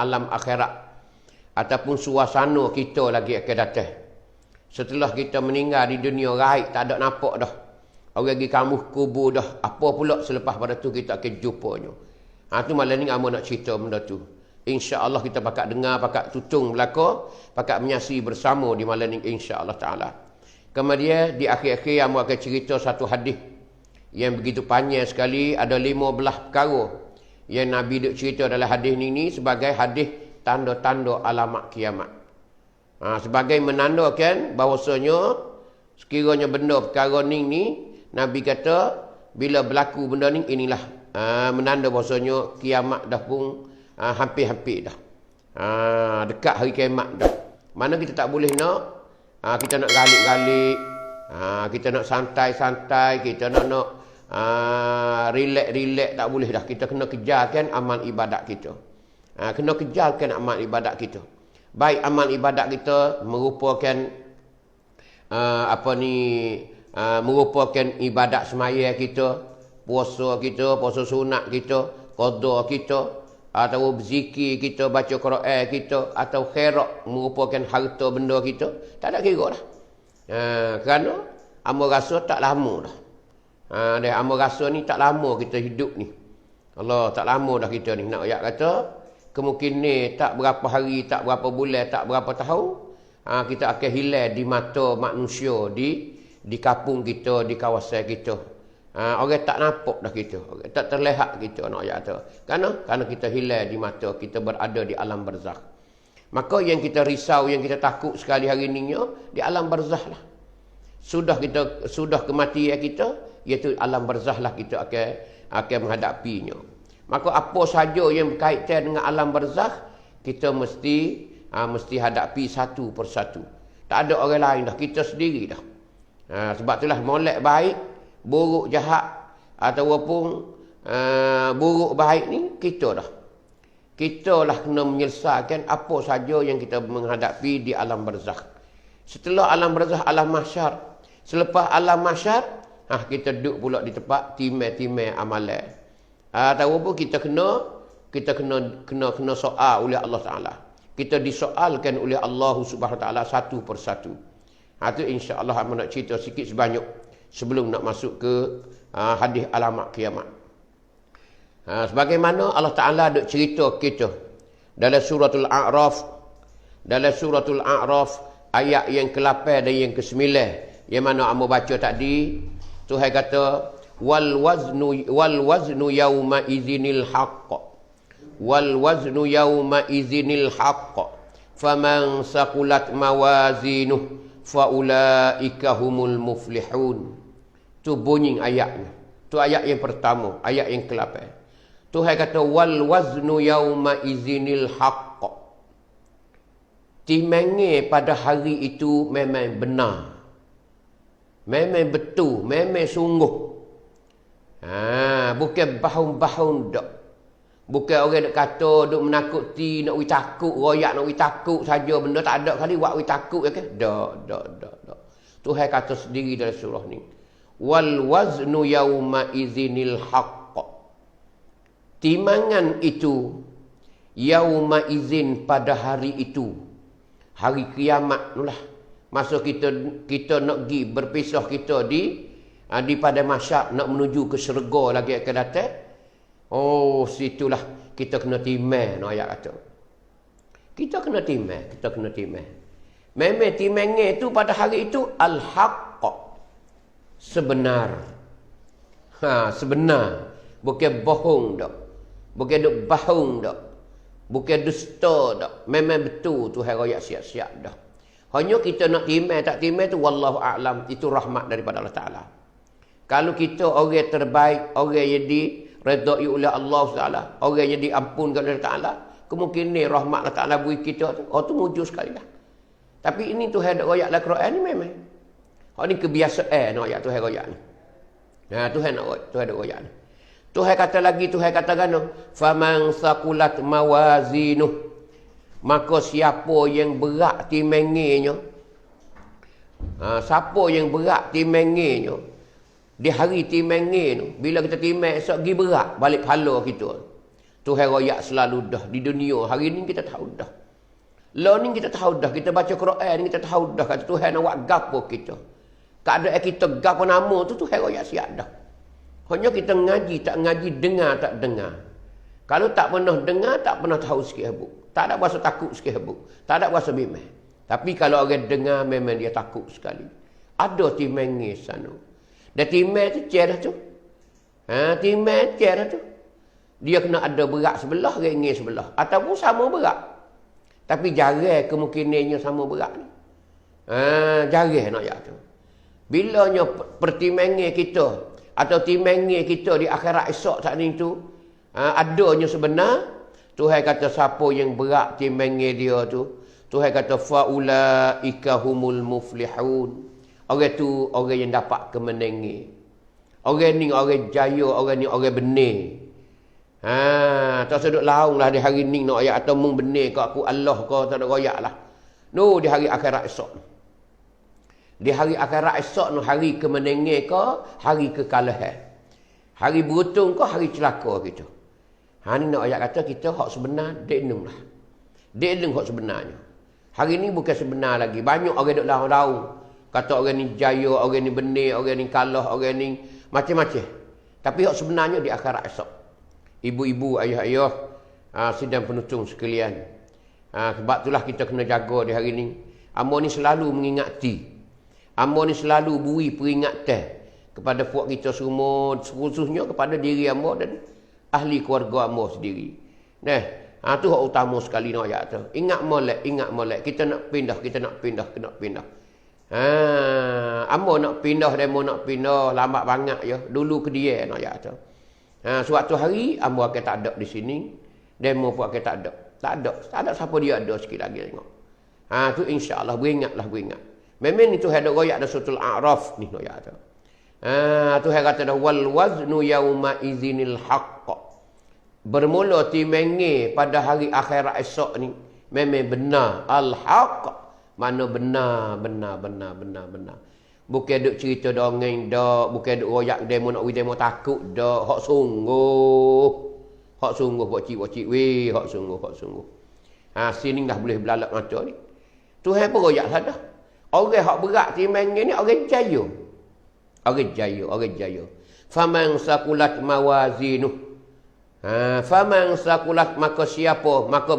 alam akhirat ataupun suasana kita lagi akan datang. Setelah kita meninggal di dunia gaib, tak ada nampak dah. Orang pergi kamu kubur dah. Apa pula selepas pada tu kita akan jumpanya. Tu malam ni amo nak cerita benda tu. InsyaAllah kita pakat dengar, pakat tutung belaka, pakat menyaksi bersama di malam ni insyaAllah ta'ala. Kemudian di akhir-akhir amo akan cerita satu hadis yang begitu panjang sekali. Ada 15 perkara yang Nabi duk cerita dalam hadis ni sebagai hadis tanda-tanda alamat kiamat. Sebagai menandakan bahawasanya sekiranya benda perkara ni Nabi kata bila berlaku benda ni inilah menanda bahawasanya kiamat dah pun hampir-hampir dah. Dekat hari kiamat dah. Mana kita tak boleh nak kita nak galik-galik, kita nak santai-santai, kita nak relax-relax, tak boleh dah. Kita kena kejarkan amal ibadat kita. Kena kejarkan amal ibadat kita. Baik amal ibadat kita merupakan merupakan ibadat semaya kita, puasa sunat kita, qada kita, atau berzikir kita, baca Quran kita, atau khairat merupakan harta benda kita, tak ada kira dah. Kerana amal rasa tak lama dah. Dan amal rasa ni tak lama kita hidup ni. Allah tak lama dah kita ni. Nak ayat kata kemungkinan tak berapa hari, tak berapa bulan, tak berapa tahun, kita akan hilang di mata manusia, di kampung kita, di kawasan kita. Orang tak nampak dah kita, orang tak terlihat kita, nak ayat kata. Kerana kita hilang di mata, kita berada di alam barzakh. Maka yang kita risau, yang kita takut sekali hari ni di alam barzakh lah. Sudah kematian kita, iaitu alam barzakh lah kita akan menghadapinya. Maka apa saja yang berkaitan dengan alam barzakh, kita mesti hadapi satu persatu. Tak ada orang lain dah, kita sendiri dah. Sebab itulah molek baik, buruk jahat, ataupun buruk baik ni kita dah. Kita lah kena menyelesaikan apa saja yang kita menghadapi di alam barzakh. Setelah alam barzakh, alam mahsyar. Selepas alam mahsyar, kita duduk pula di tempat timai-timai amalan. Ataupun kita kena soal oleh Allah Ta'ala. Kita disoalkan oleh Allah Subhanahu Wa Ta'ala satu persatu. Itu insya-Allah aku nak cerita sikit sebanyak sebelum nak masuk ke hadis alamat kiamat. Sebagaimana Allah Ta'ala duk cerita kita dalam suratul A'raf ayat yang ke-8 dan yang ke-9 yang mana amo baca tadi. Tuhan kata wal waznu yauma idzinil haqq faman saqulat mawazinuh faulaika humul muflihun. Tu bunyi ayatnya. Tu ayat yang pertama, ayat yang ke-8. Tuhan kata wal waznu yauma idzinil haqq. Timbangan pada hari itu memang benar. Memang betul, memang sungguh. Bukan bahun-bahun dak. Bukan orang nak kata duk menakuti, nak takut, royak nak takut saja benda, tak ada kali buat takut ya ke? Dak. Tuhan kata sendiri dalam surah ni. Wal waznu yauma idzinil haqq. Timbangan itu yauma idzin pada hari itu. Hari kiamat itulah. Masa kita nak pergi berpisah kita di pada masyarakat nak menuju ke syurga lagi akan datang. Oh, situlah kita kena timai, nak ayat kata. Kita kena timai. Memang timangnya itu pada hari itu al-haqq. Sebenar. Sebenar. Bukan bohong dak. Bukan duk bohong dak. Bukan dusta dak. Memang betul tu hari royak siap-siap dah. Hanya kita nak timai tak timai tu wallahu a'lam, itu rahmat daripada Allah Taala. Kalau kita orang terbaik, orang yang diredai oleh Allah Taala, orang yang diampunkan oleh Allah Taala, kemungkinan rahmat Allah Taala beri kita tu, tu mujur sekali dah. Tapi ini Tuhan nak royak dalam Quran ni memang. Ini kebiasaan nak royak Tuhan royak ni. Tuhan nak royak ni. Tuhan kata lagi, Tuhan kata kan, faman saqulat mawazinuh. Maka siapa yang berat timbangannya, siapa yang berat timbangannya di hari timbangan tu, bila kita timbang esok pergi berat balik pahala kita. Tuhan royak selalu dah. Di dunia hari ni kita tahu dah. Law ni kita tahu dah. Kita baca Quran ni kita tahu dah. Kata Tuhan nak buat gapo kita. Keadaan kita gapo nama tu Tuhan royak siap dah. Hanya kita ngaji, tak ngaji, dengar, tak dengar. Kalau tak pernah dengar, tak pernah tahu sikit habuk. Tak ada rasa takut sikit habuk. Tak ada rasa bimbang. Tapi kalau orang dengar, memang dia takut sekali. Ada timeng sana. Dan timeng tu cerah tu. Timeng cerah tu. Dia kena ada berat sebelah, ringgit sebelah. Ataupun sama berat. Tapi jarang kemungkinannya sama berat ni. Jarang nak tu. Bilanya pertimbangnya kita atau timbangnya kita di akhirat esok saat ni tu adanya sebenar, Tuhan kata siapa yang berat timbangnya dia tu, Tuhan kata faulaika humul muflihun. Orang tu orang yang dapat kemenangan. Orang ni orang jaya, orang ni orang benar. Tak sedut laung lah di hari ni nak ayat atau mung benar ke aku Allah ke tak ada royak lah. No, di hari akhirat esok. Di hari akhirat esok no, hari kemenangan ke, hari kekalahan. Hari beruntung ke, hari celaka kita. Ni nak ayat kata kita hak sebenar, deknung lah. Deknung hak sebenarnya. Hari ni bukan sebenar lagi. Banyak orang duk laung-laung. Kata orang ni jaya, orang ni benar, orang ni kalah, orang ni macam-macam. Tapi hak sebenarnya di akhirat esok. Ibu-ibu, ayah-ayah, sidang penutung sekalian. Sebab itulah kita kena jaga di hari ni. Amo ni selalu mengingati. Amo ni selalu beri peringatan kepada puak kita semua, khususnya kepada diri amo dan ahli keluarga amo sendiri. Tu hak utama sekali nak ayat tu. Ingat molek. Kita nak pindah. Amo nak pindah, demo nak pindah, lambat banget ya. Dulu ke dia nak ayat tu. Suatu hari amo akan tak ada di sini, demo pun akan tak ada. Tak ada siapa dia ada sikit lagi tengok. Tu insya-Allah beringat. Memang itu ada royak ada suratul A'raf ni royak tu. Tuhan kata dah wal waznu yauma izinil haqq. Bermula timenge pada hari akhirat esok ni memang benar al haqq. Mana benar. Bukan duk cerita dongeng dak, bukan duk royak demo nak demo takut dak, hak sungguh buat cik weh, hak sungguh. Sini dah boleh belalak mata ni. Tuhan pun royak sadah. Orang hak berat timang ni orang jaya. Faman sakulat mawazinuh. Faman sakulat maka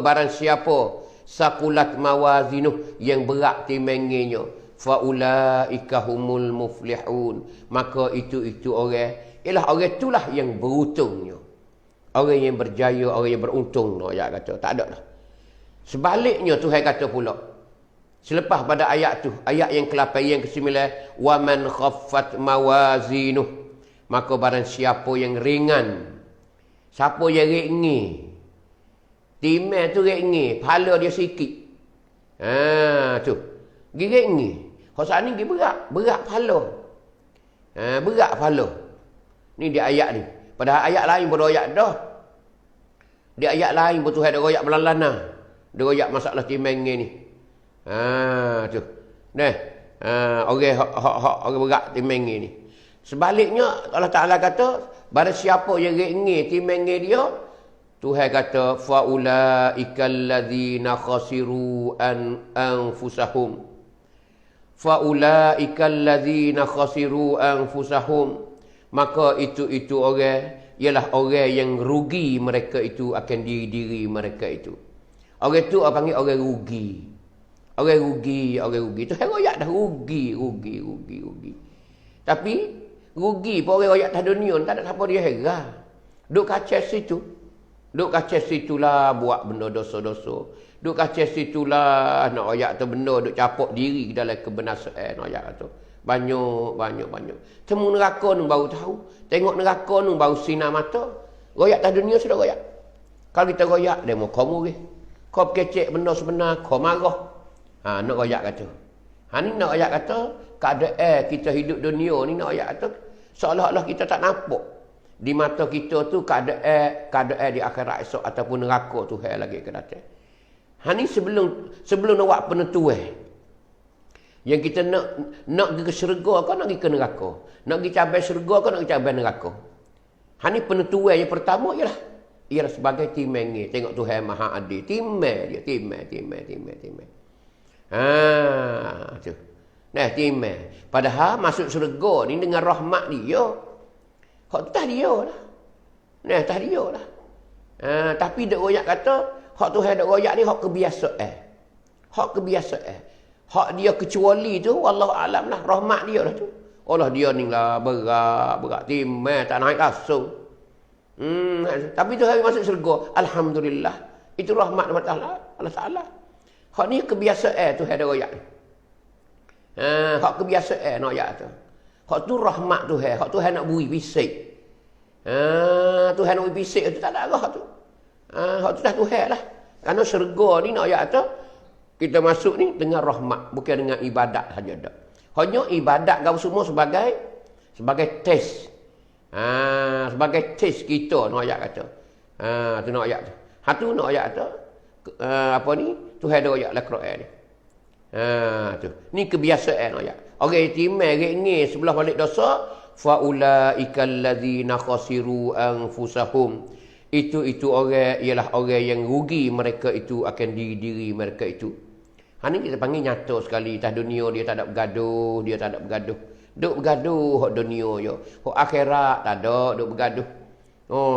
barang siapa sakulat mawazinuh yang berat timangnya, faulaika humul muflihun. Maka itu orang ialah orang itulah yang beruntungnya. Orang yang berjaya, orang yang beruntung no ayat kata. Tak ada dah. Sebaliknya Tuhan kata pula selepas pada ayat tu, ayat yang ke-8 yang ke-9, wa man khaffat mawazinuh, maka barang siapa yang ringan. Siapa yang ringan? Timah tu ringan, pahala dia sikit. Tu. Gi ringan. Hak saat ni gi berat pahala. Berat pahala. Ni di ayat ni. Padahal ayat lain pun royak dah. Di ayat lain pun Tuhan ada royak belalana. Dia royak masalah timang ni. Tu. Orang berat timang ni. Sebaliknya Allah Taala kata, barang siapa yang ringan timang dia, Tuhan kata faulaikal ladzina khasiru anfusahum. Faulaikal ladzina khasiru anfusahum. Maka itu orang ialah orang yang rugi mereka itu akan diri mereka itu. Orang itu apa panggil orang rugi. Orang rugi. Tu royak dah rugi. Tapi rugi pun orang royak dah dunia tak ada siapa dia heran. Duk kacau situlah buat benda dosa-dosa. Duk kacau situlah nak royak tu benda duk capok diri dalam kebenasaan royak tu. Banyak. Temu neraka ni baru tahu. Tengok neraka ni baru sinar mata. Royak dah dunia sudah royak. Kalau kita royak, dia mau kau murih. Kau kecek benda sebenar, kau marah. Nak royak kata. Ni nak royak kata, keadaan kita hidup dunia ni nak royak kata, seolah-olah kita tak nampak. Di mata kita tu keadaan di akhirat esok ataupun neraka tu lagi akan datang. Ni sebelum nak buat penentuan. Yang kita nak pergi ke syurga ke nak pergi ke neraka? Nak pergi cabai syurga ke nak pergi cabai neraka? Ni penentuan yang pertama ialah Ia sebagai timeng. Tengok Tuhan Maha Adil. Timeng dia. Timeng. Tu. Nah, timeng. Padahal masuk syurga ni dengan rahmat dia. Hak tu tak dia lah. Nah, tak dia lah. Tapi dok royak kata, hak Tuhan dok royak ni hak kebiasaan. Hak kebiasaan. Hak dia kecuali tu, wallahu alam lah. Rahmat dia lah tu. Allah dia ni lah berat. Timeng tak naik langsung. Tapi tu hari masuk syurga, alhamdulillah. Itu rahmat Allah Taala. Hak ni kebiasaan tu ada royak. Hak kebiasaan nak ayat tu. Hak tu rahmat tu hak tu nak bui bisik. Tuhan nak bui bisik tu tak ada arah tu. Hak tu dah Tuhan lah. Kerana syurga ni nak ayat tu kita masuk ni dengan rahmat, bukan dengan ibadat saja dak. Hanya ibadat kau semua sebagai test. Sebagai test kita nak ayat kata. Tu nak ayat tu. Tu nak ayat tu. Apa ni? Tuhan ada ayat dalam Quran ni. Tu. Ni kebiasaan ayat. Orang timai ngeng sebelah balik dosa, faulaikal ladzina khasiru anfusahum. Itu orang ialah orang yang rugi mereka itu akan diri mereka itu. Ni kita panggil nyata sekali. Atas dunia dia tak ada bergaduh, Duk bergaduh hak dunia je. Hak akhirat tak ada, duk bergaduh.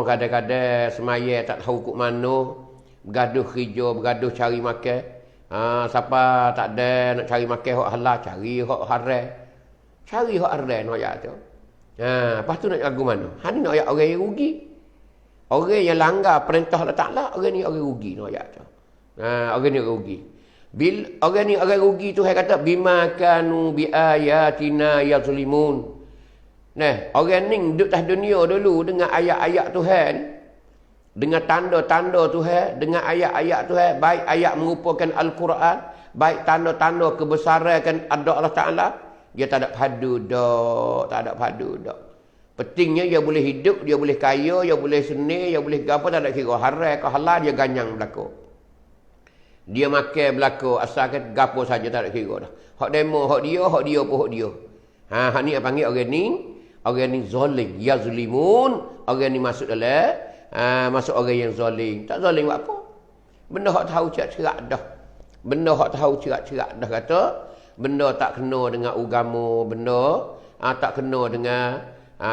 Kadang-kadang semaya tak tahu kok mana. Bergaduh kerja, bergaduh cari makan. Siapa tak ada nak cari makan hak halal, cari hak haram. Cari hak haram nak ayat tu. Lepas tu nak lagu mana? Ni nak ayat orang yang rugi. Orang yang langgar perintah Allah Ta'ala, orang ni orang rugi nak ayat tu. Orang ni orang rugi. Orang ni orang rugi tu saya kata bima kanu bi ayatina yazlimun. Nah, orang ni duduk atas dunia dulu dengan ayat-ayat Tuhan, dengan tanda-tanda Tuhan, dengan ayat-ayat Tuhan, baik ayat merupakan Al-Quran, baik tanda-tanda kebesaran kan ada Allah Taala, dia tak ada padu dak. Pentingnya dia boleh hidup, dia boleh kaya, dia boleh seni, dia boleh apa, tak ada kira haram ke halal, dia ganyang berlaku. Dia makan berlaku asalkan gapo saja tak ada kira dah. Hak demo hak dia pun hak dia. Hak ni panggil orang ni zalim, yazlimun. Orang ni masuk dalam masuk orang yang zalim. Tak zalim buat apa? Benda hak tahu cerak dah. Benda hak tahu cerak dah kata, benda tak kena dengan agama, benda tak kena dengan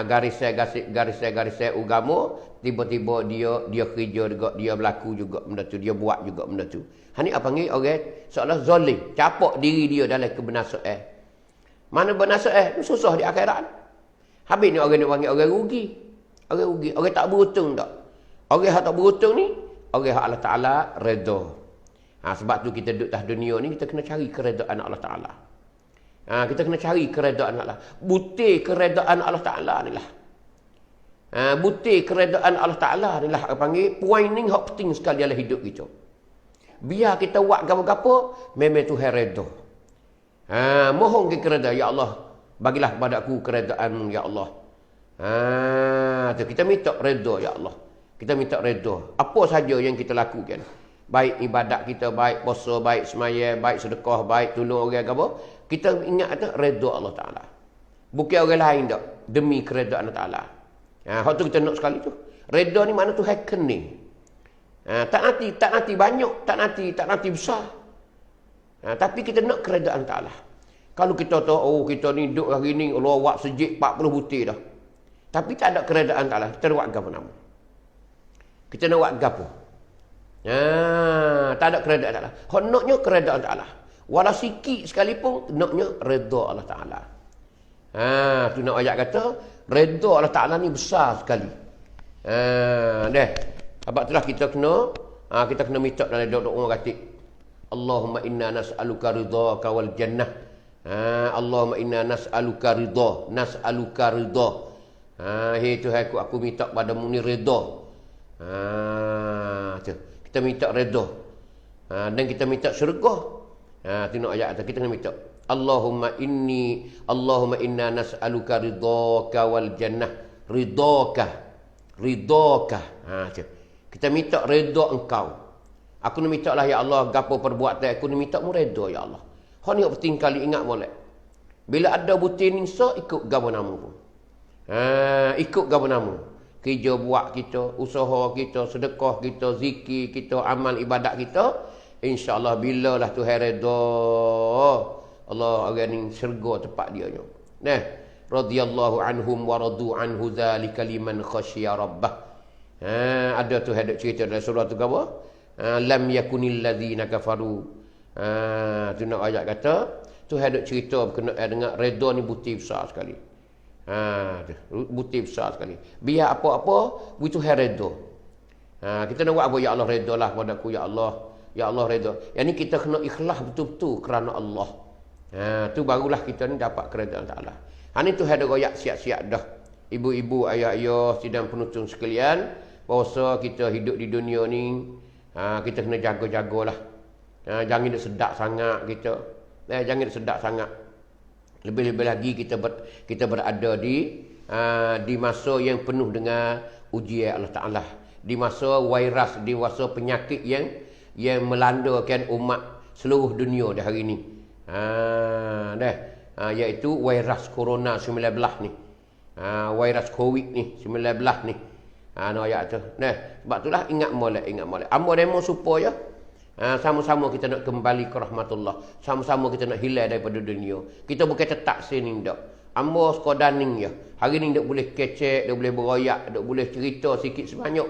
garis-garis agama, tiba-tiba dia kerja juga, dia berlaku juga benda tu, dia buat juga benda tu. Ni apa panggil orang seolah zalim, capak diri dia dalam kebenasaan. Mana benasaan? Susah di akhirat. Habis ni orang panggil orang rugi. Orang tak beruntung tak. Orang yang tak beruntung ni, orang yang Allah Ta'ala redha. Sebab tu kita duduk atas dunia ni, kita kena cari keredaan Allah Ta'ala. Kita kena cari keredaan Allah. Butir keredaan Allah Ta'ala ni lah. Butir keredaan Allah Ta'ala ni lah. Panggil, poin ni yang penting sekali dalam hidup kita. Biar kita buat gapo-gapo, memang Tuhan redha. Mohon ke keredaan, ya Allah, bagilah kepada aku keredaan, ya Allah. Kita minta redha, ya Allah. Kita minta redha. Apa saja yang kita lakukan. Baik ibadat kita, baik puasa, baik semaya, baik sedekah, baik tolong orang apa, kita ingat ada redha Allah Ta'ala. Bukan orang lain tak. Demi keredaan Allah Ta'ala. Hak tu kita nak sekali tu. Redha ni mana tu kening. Tak nanti banyak, tak nanti besar. Tapi kita nak keredaan Ta'ala. Kalau kita tahu, kita ni duduk hari ni, Allah buat sejik 40 butir dah. Tapi tak ada keredaan Ta'ala. Kita nak buat apa nama? Kita nak buat apa? Tak ada keredaan Ta'ala. Naknya keredaan Ta'ala. Walau sikit sekalipun, naknya redha Allah Ta'ala. Tu nak ayat kata, redha Allah Ta'ala ni besar sekali. Sebab itulah kita kena minta dalam doa kata, Allahumma inna nas'aluka ridhaka wal jannah. Allahumma inna nas'aluka ridha. Hei Tuhan aku minta padamu ni redha. Kita minta redha. Dan kita minta syurga. Tu nak ayat kita kena minta. Allahumma inna nas'aluka ridhaka wal jannah. Ridhaka. Kita minta redha engkau. Aku nak minta lah ya Allah, gapo perbuatan aku nak minta mu redha ya Allah. Hak ni penting kali ingat molek. Bila ada butir ningsa ikut gapo nama pun. Ikut gapo nama. kerja buat kita, usaha kita, sedekah kita, zikir kita, amal ibadat kita, insya-Allah bilalah Tuhan redha, Allah orang ni syurga tempat dia nya. Nah, radhiyallahu anhum wa radu anhu dzalika liman khasyiya rabbah. Ada tu hadap cerita dalam surah tu apa? Lam yakunil ladzina kafaru. Tu nak ayat kata, tu hadap cerita berkenaan dengan redha ni bukti besar sekali. Bukti besar sekali. Biar apa-apa, itu redha. Kita nak buat apa? Ya Allah redha lah kepada aku, ya Allah. Ya Allah redha. Yang ni kita kena ikhlas betul-betul kerana Allah. Tu barulah kita ni dapat keredaan Allah. Ni tu hadap royak siap-siap dah. Ibu-ibu, ayah-ayah, sidang penonton sekalian, bahawa kita hidup di dunia ni, kita kena jaga-jagalah. Jangan sedap sangat kita. Jangan sedap sangat. Lebih-lebih lagi kita berada di masa yang penuh dengan ujian Allah Ta'ala. Di masa virus, di masa penyakit yang melandakan umat seluruh dunia dah hari ni. Iaitu virus corona 19 ni. Virus COVID ni 19 ni. Ayat tu. Sebab itulah ingat molek. Amo demo supaya sama-sama kita nak kembali ke rahmatullah. Sama-sama kita nak hilang daripada dunia. Kita bukan tetap sini dak. Amo sekadar ning ya. Hari ni dak boleh kecek, dak boleh beroyak, dak boleh cerita sikit sebanyak.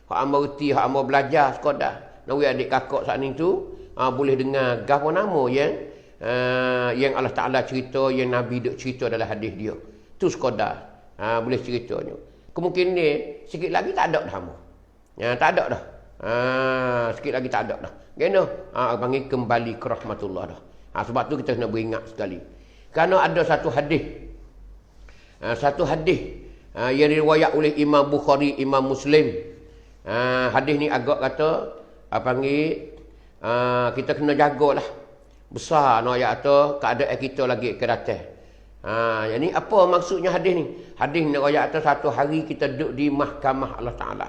Hak amo reti, hak amo belajar sekadar. Nawi adik kakak saat ni tu boleh dengar gapo nama yang Allah Taala cerita, yang Nabi dak cerita dalam hadis dia. Tu sekadar boleh ceritanya. Kemungkinan ni sikit lagi tak ada dah amo. Tak ada dah. Sikit lagi tak ada dah. Kena panggil kembali ke rahmatullah dah. Sebab tu kita kena beringat sekali. Kerana ada satu hadis. Yang diriwayat oleh Imam Bukhari, Imam Muslim. Hadis ni agak kata panggil kita kena jagalah. Besar no ayat tu keadaan kita lagi ke datang. Yang ni apa maksudnya hadis ni? Hadis ni ayat tu satu hari kita duduk di mahkamah Allah Taala.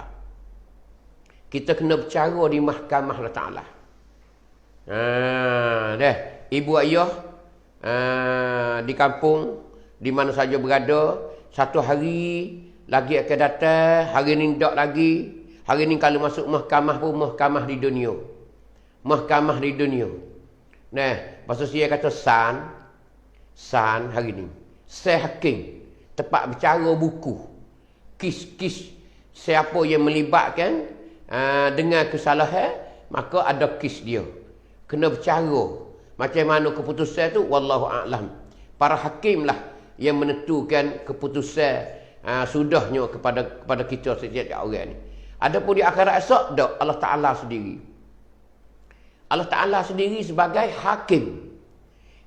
Kita kena bercara di mahkamah Allah Ta'ala. Ibu ayah di kampung, di mana saja berada, satu hari lagi akan datang, hari ni tak lagi. Hari ni kalau masuk mahkamah pun mahkamah di dunia. Mahkamah di dunia. Pasal saya kata san hari ni. Saya hakim, tempat bercara buku. Kis-kis siapa yang melibatkan dengan kesalahan, maka ada kes dia. Kena bercara. Macam mana keputusan tu, wallahu a'lam. Para hakim lah yang menentukan keputusan sudahnya kepada kita setiap orang ni. Adapun di akhirat esok, dak Allah Ta'ala sendiri. Allah Ta'ala sendiri sebagai hakim.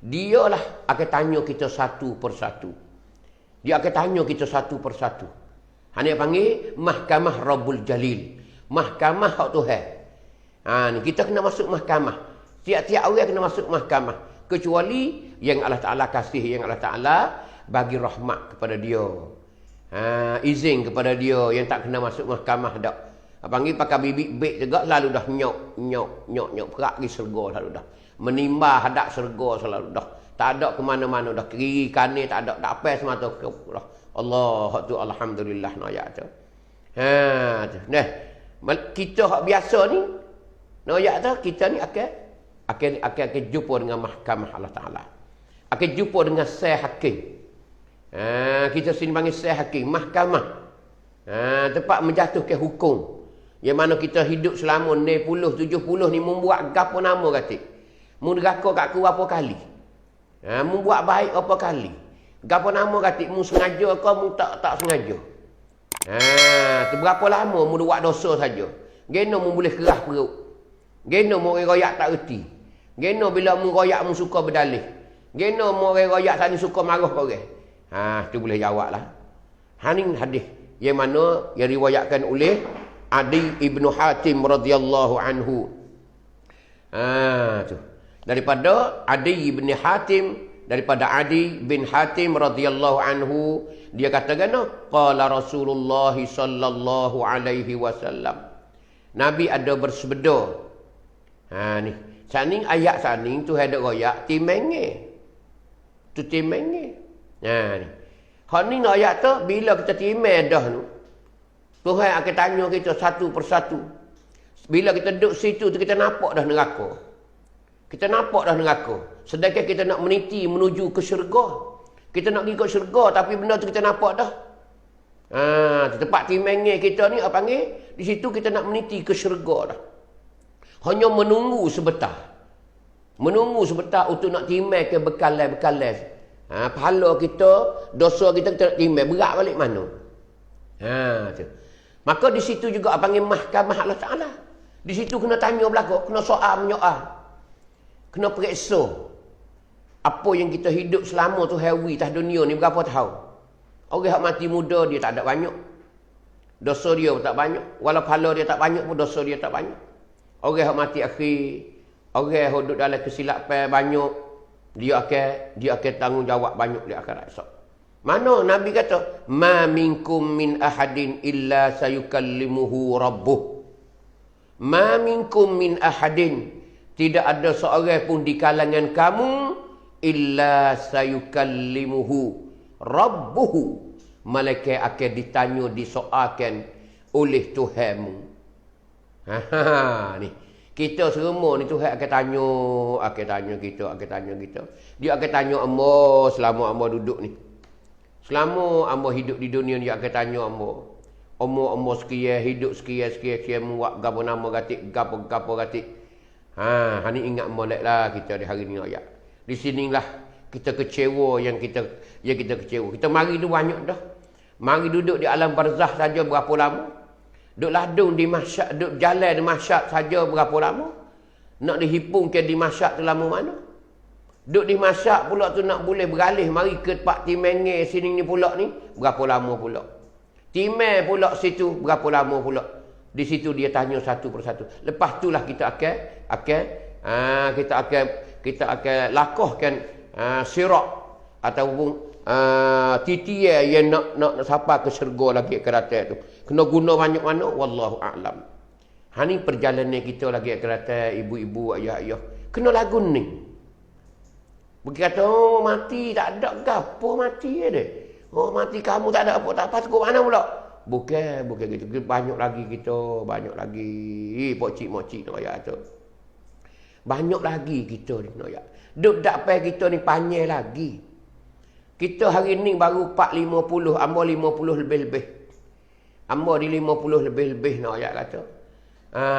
Dialah akan tanya kita satu persatu. Dia akan tanya kita satu persatu. Hanya panggil Mahkamah Rabbul Jalil. Mahkamah hak Tuhan. Ni kita kena masuk mahkamah. Tiap-tiap orang kena masuk mahkamah. Kecuali yang Allah Ta'ala kasih, yang Allah Ta'ala bagi rahmat kepada dia. Izin kepada dia yang tak kena masuk mahkamah dak. Panggil pakai bibik beg juga selalu dah nyok perak di serga selalu dah. Menimba hadap serga selalu dah. Tak ada ke mana-mana dah. Kiri kanan tak ada, tak apa semata dah. Allah tu alhamdulillah no ayat tu. Kita hak biasa ni, no ayat tu kita ni akan jumpa dengan mahkamah Allah Taala. Akan jumpa dengan sah hakim. Kita sini panggil sah hakim, mahkamah. Tempat menjatuhkan hukum. Yang mana kita hidup selama 60, 70 ni membuat gapo nama kata. Mu neraka kat aku apa kali? Membuat baik apa kali? Gapo nama kata mu sengaja ke mu tak sengaja? Tu berapa lama mu buat dosa saja. Geno mu boleh kerah perut. Geno mu royak tak reti. Geno bila mu royak mu suka berdalih. Geno mu royak tadi suka marah kau orang. Tu boleh jawablah. Ni hadis yang mana yang riwayatkan oleh Adi ibn Hatim radhiyallahu anhu. Tu. Daripada Adi ibn Hatim, daripada Adi bin Hatim radhiyallahu anhu, dia katakan, qala Rasulullah sallallahu alaihi wasallam. Nabi ada bersabda. Ni. Saning ayat saning tu ada royak timenge. Tu timenge. Ni. Hak ni ayat tu bila kita timeng dah tu. Tuhan akan tanya kita satu persatu. Bila kita duduk situ tu kita nampak dah neraka. Kita nampak dah neraka. Sedangkan kita nak meniti menuju ke syurga. Kita nak pergi ke syurga tapi benda tu kita nampak dah. Tempat timengnya kita ni apa panggil? Di situ kita nak meniti ke syurga dah. Hanya menunggu sebentar. Menunggu sebentar untuk nak timai ke bekalai-bekalai. Pahala kita, dosa kita nak timai. Berat balik mana? Tu. Maka di situ juga apa panggil mahkamah Allah Ta'ala. Di situ kena tanya belakang, kena soal menyoal. Kena periksa. Apa yang kita hidup selama tu hawi atas dunia ni berapa tahun? Orang yang mati muda dia tak ada banyak. Dosa dia pun tak banyak. Walau pahala dia tak banyak pun dosa dia tak banyak. Orang yang mati akhir, orang yang hidup dalam kesilapan banyak, dia akan tanggungjawab banyak di akhirat esok. Mana Nabi kata, "Ma minkum min ahadin illa sayukallimuhu rabbuh." Ma minkum min ahadin, tidak ada seorang pun di kalangan kamu illa sayukallimuhu rabbuhu, malaikat akan ditanya, disoalkan oleh Tuhanmu. Ni kita semua ni Tuhan akan tanya kita. Dia akan tanya hamba selama hamba duduk ni. Selama hamba hidup di dunia ni, dia akan tanya hamba. Hamba sekian, hidup sekian muak gapo nama gatik, gapo gatik. Ni ingat molek lah kita di hari ni ayat. Di sinilah kita kecewa yang kita kecewa. Kita mari tu banyak dah. Mari duduk di alam barzah saja berapa lama? Duk ladung di mahsyar, duk jalan di mahsyar saja berapa lama? Nak dihipungkan di mahsyar tu lama mana? Duk di mahsyar pula tu nak boleh beralih mari ke tempat timenge sini ni pula ni, berapa lama pula? Timai pula situ berapa lama pula? Di situ dia tanya satu persatu. Lepas itulah kita akan lakukan sirat ataupun titian yang nak sampai ke syurga lagi ke datang tu. Kena guna banyak mana? Wallahu a'lam. Ni perjalanan kita lagi ke datang, ibu-ibu, ayah-ayah. Kena lagu ni. Berkata, mati tak ada gapo mati dia. Mati kamu tak ada apa, tak apa, ke mana pula? Bukan gitu. Banyak lagi kita, banyak lagi. Pocik-mocik nak ayat tu. Banyak lagi kita ni nak ayat. Duk tak payah kita ni panjang lagi. Kita hari ni baru 450, ambo 50 lebih-lebih. Ambo di 50 lebih-lebih nak ayat kata.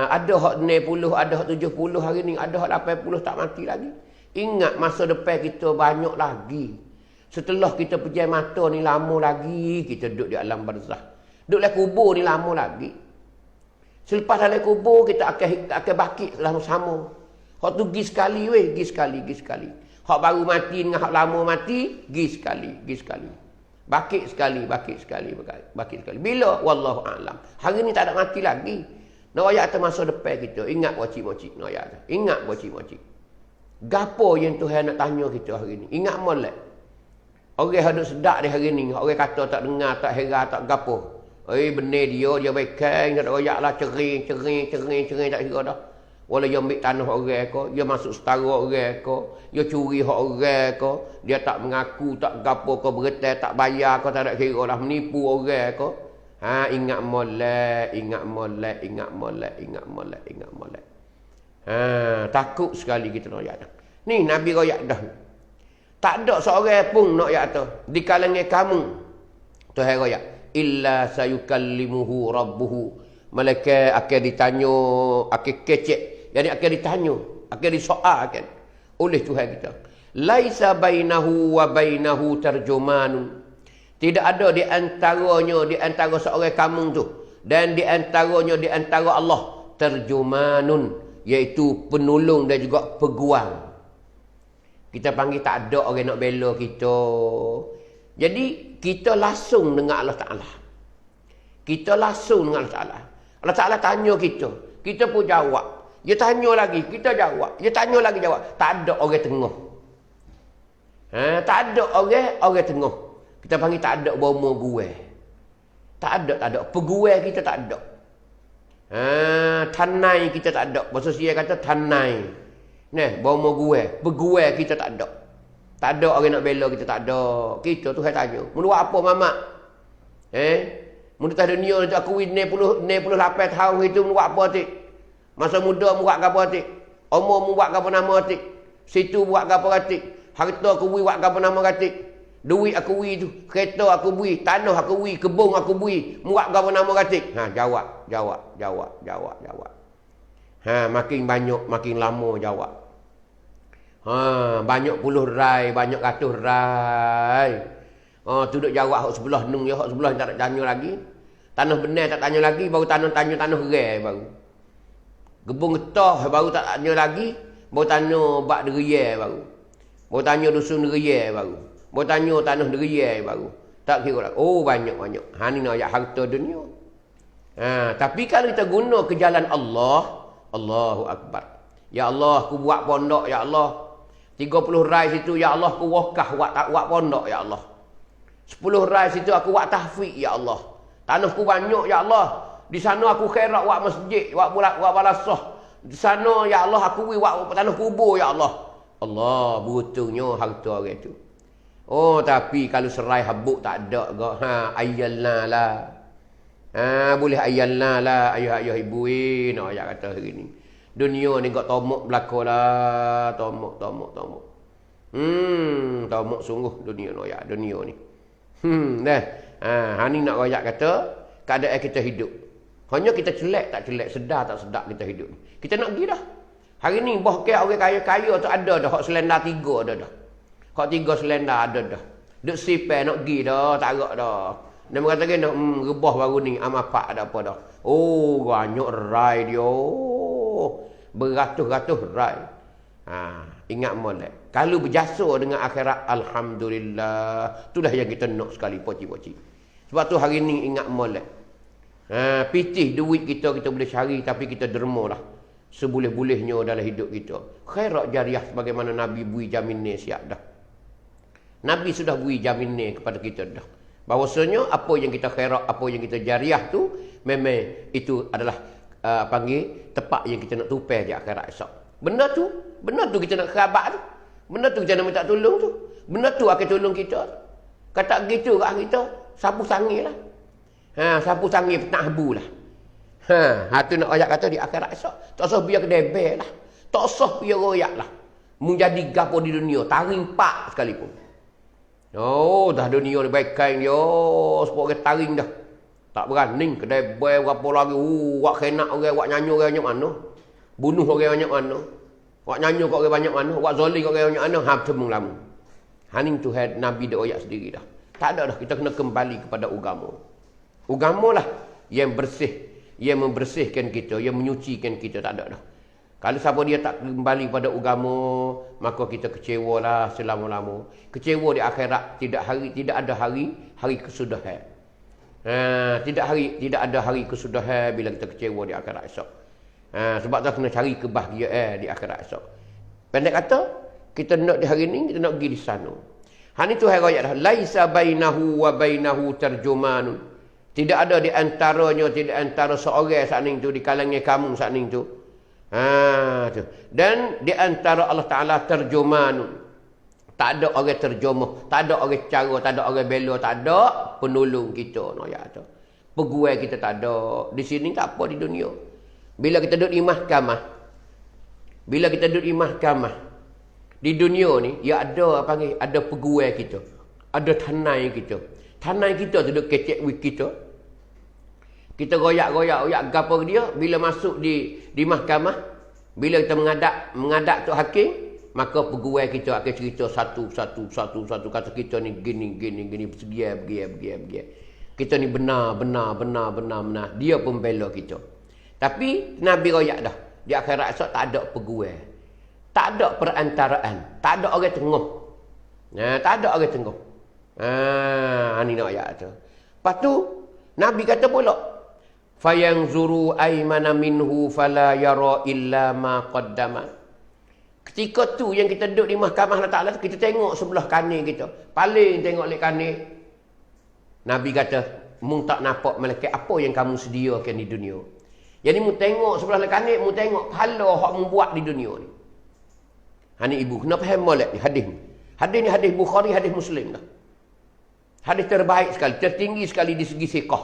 Ada hak 60, ada hak 70 hari ni, ada hak 80 tak mati lagi. Ingat masa depan kita banyak lagi. Setelah kita pejam mata ni lama lagi kita duduk di alam barzah. Duduk dalam kubur ni lama lagi. Selepas dalam kubur kita akan bakit sama-sama. Hak tu gi sekali. Hak baru mati dengan hak lama mati, gi sekali. Bakit sekali. Bila? Wallahu a'lam. Hari ni tak ada mati lagi. Nak ayat atas masa depan kita. Ingat wacik-wacik. Nak ayat atas. Ingat wacik-wacik. Gapo yang Tuhan nak tanya kita hari ni? Ingat molek. Orang hadut sedak di hari ni. Orang kata tak dengar, tak heran, tak gapo. Benar dia baikkan. Dia tak royak lah. Cering, tak kira dah. Walau dia ambil tanah orang ko, dia masuk setara orang ko, dia curi hak orang ko, dia tak mengaku, tak gapo ko, bertai, tak bayar ko, tak ada kira lah, menipu orang ko. Ingat molek. Takut sekali kita nak ayat. Ni Nabi royak dah. Tak ada seorang pun nak ayat tu di kalangan kamu. Tuhan royak, illa sayukallimuhu rabbuhu. Malaikat akan ditanya, akan kecek. Jadi akan ditanya, akan disoalkan oleh Tuhan kita. Laisa bainahu wa bainahu tarjumanun. Tidak ada di antara seorang kamu tu dan di antara Allah tarjumanun, iaitu penolong dan juga peguam. Kita panggil tak ada orang nak bela kita. Jadi kita langsung dengan Allah Ta'ala. Allah Ta'ala tanya kita. Kita pun jawab. Dia tanya lagi, kita jawab. Dia tanya lagi, jawab. Tak ada orang tengah. Tak ada orang tengah. Kita panggil tak ada bomo gue. Tak ada. Peguai kita tak ada. Tanai kita tak ada. Bahasa Sia kata tanai. Bomo gue. Peguai kita tak ada. Tak ada orang nak bela kita, tak ada. Kita tu saya tanya. Menurut apa mamak? Mun atas dunia tu aku 60 68 tahun itu buat apa tik? Masa muda buat apa tik? Umur buat apa nama tik? Situ buat apa tik? Harta aku buat apa nama tik? Duit aku bui tu, kereta aku bui, tanah aku bui, kebun aku bui, buat apa nama tik? Ha, jawab. Ha, makin banyak, makin lama jawab. Ha, banyak puluh rai, banyak ratus rai. Oh, tu duk jawab hak sebelah nung ya, hak sebelah tak nak tanya lagi. Tanah benar tak tanya lagi, baru tanya tanah gerai baru. Gebung getah baru tak tanya lagi, baru tanya bak deriyai baru. Baru tanya dusun deriyai baru. Baru tanya tanah deriyai baru. Tak kira lagi. Oh, banyak. Ha, ni nak ayat harta dunia. Ha, tapi kalau kita guna ke jalan Allah, Allahu Akbar. Ya Allah, aku buat pondok, ya Allah. 30 rai situ, ya Allah, aku wakaf buat pondok, ya Allah. 10 rai situ aku buat tahfiz, ya Allah. Tanahku banyak, ya Allah. Di sana aku khairat buat masjid, buat balasah. Di sana, ya Allah, aku buat tanah kubur, ya Allah. Allah, berutungnya harta orang itu. Oh, tapi kalau serai habuk tak ada ke? Ha, ayyalna lah. Ha, boleh ayyalna lah. Ayah ibu nak ayat kata hari ni. Dunia ni kau tomok belaka lah. Tomok. Tomok sungguh dunia no ya, dunia ni. Dah. Ha, ni nak ayat kata keadaan kita hidup. Hanya kita celak tak celak, sedar tak sedar kita hidup ni. Kita nak pergi dah. Hari ni bahkan orang kaya-kaya tu ada dah. Hak selendar 3 ada dah. Hak 3 selendar ada dah. Duk sipai nak pergi dah, tak agak dah. Dia mengatakan nak rebah baru ni, amapak ada apa dah. Oh, banyak rai dia. Beratus-ratus rai. Ha, ingat molek. Kalau berjasa dengan akhirat, alhamdulillah. Itulah yang kita nak sekali, poci-poci. Sebab tu hari ni ingat molek. Ha, pitih duit kita boleh cari, tapi kita derma lah. Seboleh-bolehnya dalam hidup kita. Khairat jariah sebagaimana Nabi bui jamin ni siap dah. Nabi sudah bui jamin ni kepada kita dah. Bahawasanya apa yang kita khairat, apa yang kita jariah tu memang itu adalah panggil tepat yang kita nak tupai di akhirat esok. Benda tu kita nak kerabat tu. Benda tu kita nak minta tolong tu. Benda tu akan tolong kita. Kata gitu kat kita, sapu sangir lah. Ha, sapu sangir petang habu lah. Ha, tu nak ayat kata di akhirat esok. Tak usah biar kedebel lah. Tak usah biar royak lah. Menjadi gapo di dunia, taring pak sekalipun. Oh, dah dunia ni baik kain dia. Sepuluh orang taring dah. Tak berani. Kedai boy berapa lagi. Wak khenak orang. Wak nyanyi orang banyak mana. Bunuh orang banyak mana. Wak nyanyi kat orang banyak mana. Wak zolim kat orang banyak mana. Ha, cemung lama. Haning tu Nabi dah oyak sendiri dah. Tak ada dah. Kita kena kembali kepada agama. Agama lah yang bersih. Yang membersihkan kita. Yang menyucikan kita. Tak ada dah. Kalau siapa dia tak kembali pada agama, maka kita kecewalah selama-lama. Kecewa di akhirat, tidak ada hari kesudahan. Tidak ada hari kesudahan bila kita kecewa di akhirat esok. Sebab tu kena cari kebahagiaan di akhirat esok. Pendek kata, kita nak di hari ni, kita nak pergi di sana. Hani tu hai ayat dah. Laisa bainahu wa bainahu tarjumanun. Tidak ada di antaranya, tidak antara seorang saat ni tu di kalangan kamu saat ni tu. Tu. Dan di antara Allah Ta'ala terjuman. Tak ada orang terjemah, tak ada orang cara, tak ada orang bela, tak ada penolong kita. No, ya, tu. Peguai kita tak ada. Di sini tak apa di dunia. Bila kita duduk di mahkamah, di dunia ni, ya ada apa ni? Ada peguai kita, ada tanai kita. Tanai kita tu duduk kecek wik kita. Kita royak gapo dia bila masuk di mahkamah, bila kita mengadap tu hakim, maka peguai kita akan cerita satu kata kita ni gini segian. Kita ni benar. Dia pembela kita. Tapi Nabi royak dah, di akhirat esok tak ada peguai. Tak ada perantaraan, tak ada orang tengah. Tak ada orang tengah. Ni nak ayat tu. Lepas tu Nabi kata pula, fayanzuru aymana minhu fala yara illa ma qaddama. Ketika tu yang kita duduk di mahkamah Allah Ta'ala, kita tengok sebelah kanan kita. Paling tengok lek kanan. Nabi kata, mung tak nampak malaikat apa yang kamu sediakan di dunia. Jadi mu tengok sebelah lek kanan, mu tengok pahala hak mu buat di dunia ni. Hani ibu, kenapa faham molek ni hadis ni? Hadis ni hadis Bukhari, hadis Muslim dah. Hadis terbaik sekali, tertinggi sekali di segi siqah.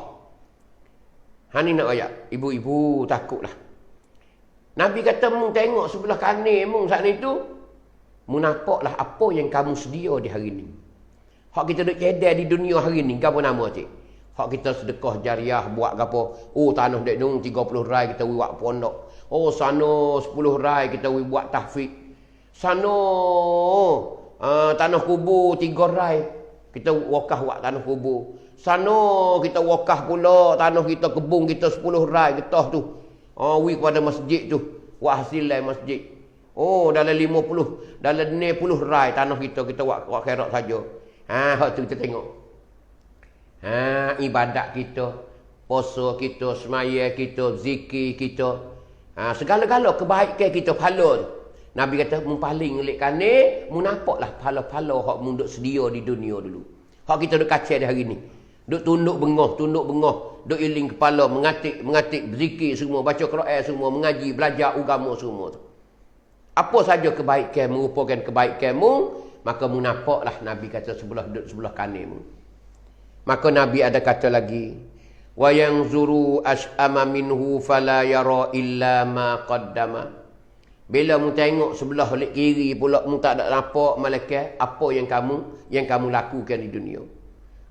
Ni nak ayat. Ibu-ibu takutlah. Nabi kata, mung tengok sebelah kanan mung saat itu. Mung nampaklah apa yang kamu sedia di hari ni. Hak kita duk cedek di dunia hari ni. Apa nama cik? Hak kita sedekah jariah buat apa? Oh, tanah dek dung 30 rai kita buat pondok. Oh, sana 10 rai kita buat tahfiz. Sana tanah kubur 3 rai kita wakaf buat tanah kubur. Sana kita wakaf pula tanah kita, kebun kita 10 rai getah tu. Wi kepada masjid tu. Buat hasil lain masjid. Oh, dalam 50, dalam 60 rai tanah kita buat khairat saja. Hak tu kita tengok. Ibadat kita, puasa kita, semaya kita, zikir kita, segala-gala kebaikan kita pahala tu. Nabi kata paling ngelik kanan, mu nampaklah pahala-pahala hak mu duk sedia di dunia dulu. Hak kita duk kacau di hari ni. Duk tunduk bengah, duk iling kepala, mengatik zikir semua, baca Quran semua, mengaji, belajar agama semua tu. Apa saja kebaikan merupakan kebaikanmu, maka mu nampaklah Nabi kata sebelah kananmu. Maka Nabi ada kata lagi, wa yanzuru ash'ama minhu fala yara illa ma qaddama. Bila mu tengok sebelah kiri pula mu tak ada nampak malaikat apa yang kamu lakukan di dunia.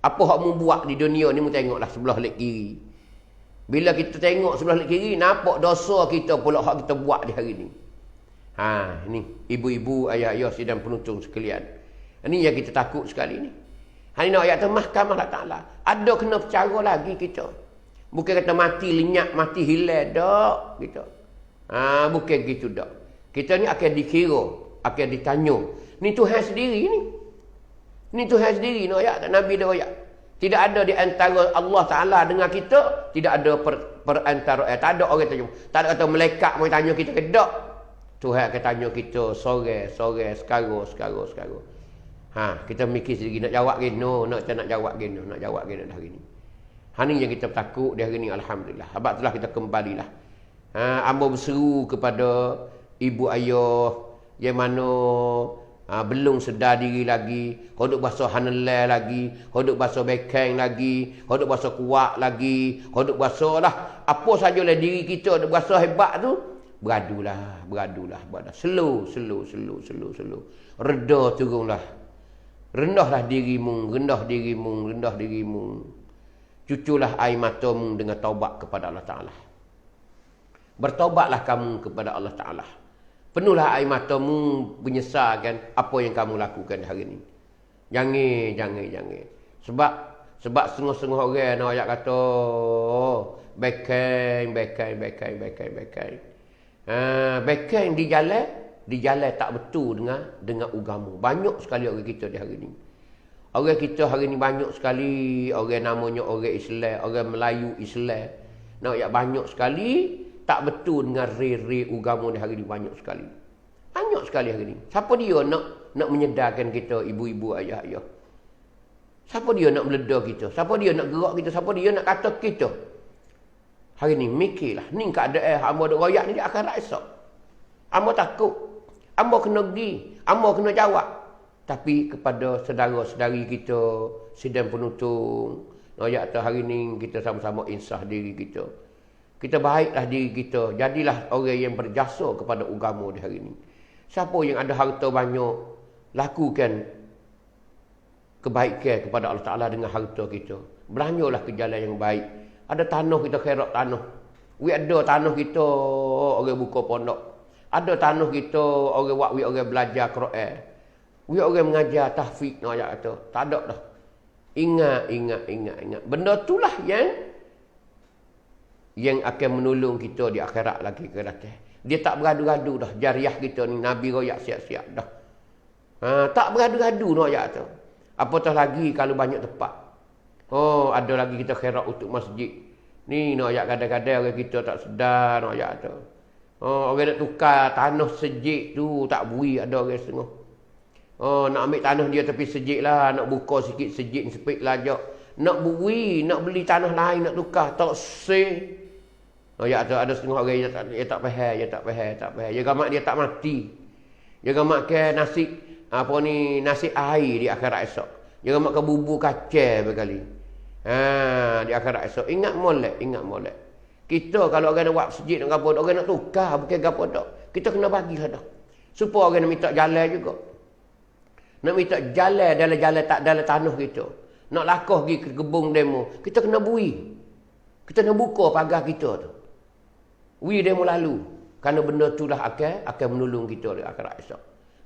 Apa hak mu buat di dunia ni, mu tengoklah sebelah kiri. Bila kita tengok sebelah kiri, nampak dosa kita pula hak kita buat di hari ni. Ni ibu-ibu, ayah-ayah sidang penonton sekalian. Ini yang kita takut sekali ni. Hari nak ayat tu mahkamah Allah Ta'ala. Ada kena bercara lagi kita. Bukan kata mati lenyap, mati hilang dak kita. Bukan gitu dak. Kita ni akan dikira, akan ditanya. Ni Tuhan sendiri ni. Ni Tuhan sendiri nak ayat Nabi dah ayat. Tidak ada di antara Allah Ta'ala dengan kita, tidak ada perantara tak ada orang tanya. Tak ada kata malaikat mau tanya kita ke dak. Tuhan akan tanya kita sore, sekarang. Kita mikir sedikit nak jawab gini, nak jawab gini dah hari ni. Ni yang kita takut di hari ni, alhamdulillah. Sebab itulah kita kembalilah. Amba berseru kepada ibu ayah yang mana belum sedar diri lagi, hodok bahasa hanalai lagi, hodok bahasa bekeng lagi, hodok bahasa kuat lagi, hodok bahasa lah apa sajalah diri kita hodok bahasa hebat tu, beradulah. Slow. Reda turunlah. Rendahlah dirimu. Cuculah air matamu dengan taubat kepada Allah Ta'ala. Bertaubatlah kamu kepada Allah Ta'ala. Penuhlah air matamu menyesalkan apa yang kamu lakukan hari ini. Jangan. Sebab setengah-setengah orang nak ayat kata, bekeng. Bekeng di jalan tak betul dengan agama. Banyak sekali orang kita di hari ni. Orang kita hari ni banyak sekali orang namanya orang Islam, orang Melayu Islam. Nak banyak sekali tak betul dengan re agama di hari ni, banyak sekali. Banyak sekali hari ni. Siapa dia nak menyedarkan kita, ibu-ibu, ayah-ayah? Siapa dia nak meledar kita? Siapa dia nak gerak kita? Siapa dia nak kata kita? Hari ni mikirlah, ni keadaan hamba duk royak ni di akhirat esok. Hamba takut. Hamba kena pergi, hamba kena jawab. Tapi kepada saudara-saudari kita, sidang penonton, ayat hari ni kita sama-sama insaf diri kita. Kita baiklah diri kita, jadilah orang yang berjasa kepada agama di hari ni. Siapa yang ada harta banyak, lakukan kebaikan kepada Allah Ta'ala dengan harta kita. Belanjalah ke jalan yang baik. Ada tanah kita khairat tanah. Ada tanah kita orang buka pondok. Ada tanah kita orang belajar Quran. Orang mengajar tahfiz nak ayat kata. Tak ada dah. Ingat. Benda itulah yang akan menolong kita di akhirat lagi ke datang. Dia tak beradu-adu dah. Jariah kita ni Nabi royak siap-siap dah. Tak beradu-adu nak ayat kata. Apatah lagi kalau banyak tempat. Ada lagi kita khairat untuk masjid. Ni nak ayat kadang-kadang orang kita tak sedar nak ayat tu. Orang nak tukar tanah sejik tu tak bui, ada orang setengah. Nak ambil tanah dia tepi sejik lah, nak buka sikit sejik sepik lajak. Nak bui, nak beli tanah lain nak tukar, tak seh. Ayat tu ada setengah orang yang tak faham. Ya gamak dia tak mati. Ya gamak ke nasi nasi air di akhirat esok. Ya gamak ke bubur kacang berkali. Di akhirat esok. Ingat molek. Kita kalau orang nak buat masjid nak gapo, orang nak tukar bukan gapo dak. Kita kena bagilah dah. Supaya orang nak minta jalan juga. Nak minta jalan dalam jalan tak dalam tanah kita. Nak lakah pergi ke kebun demo, kita kena bui. Kita nak buka pagar kita tu. Bui demo lalu. Kerana benda itulah akan menolong kita di akhirat esok.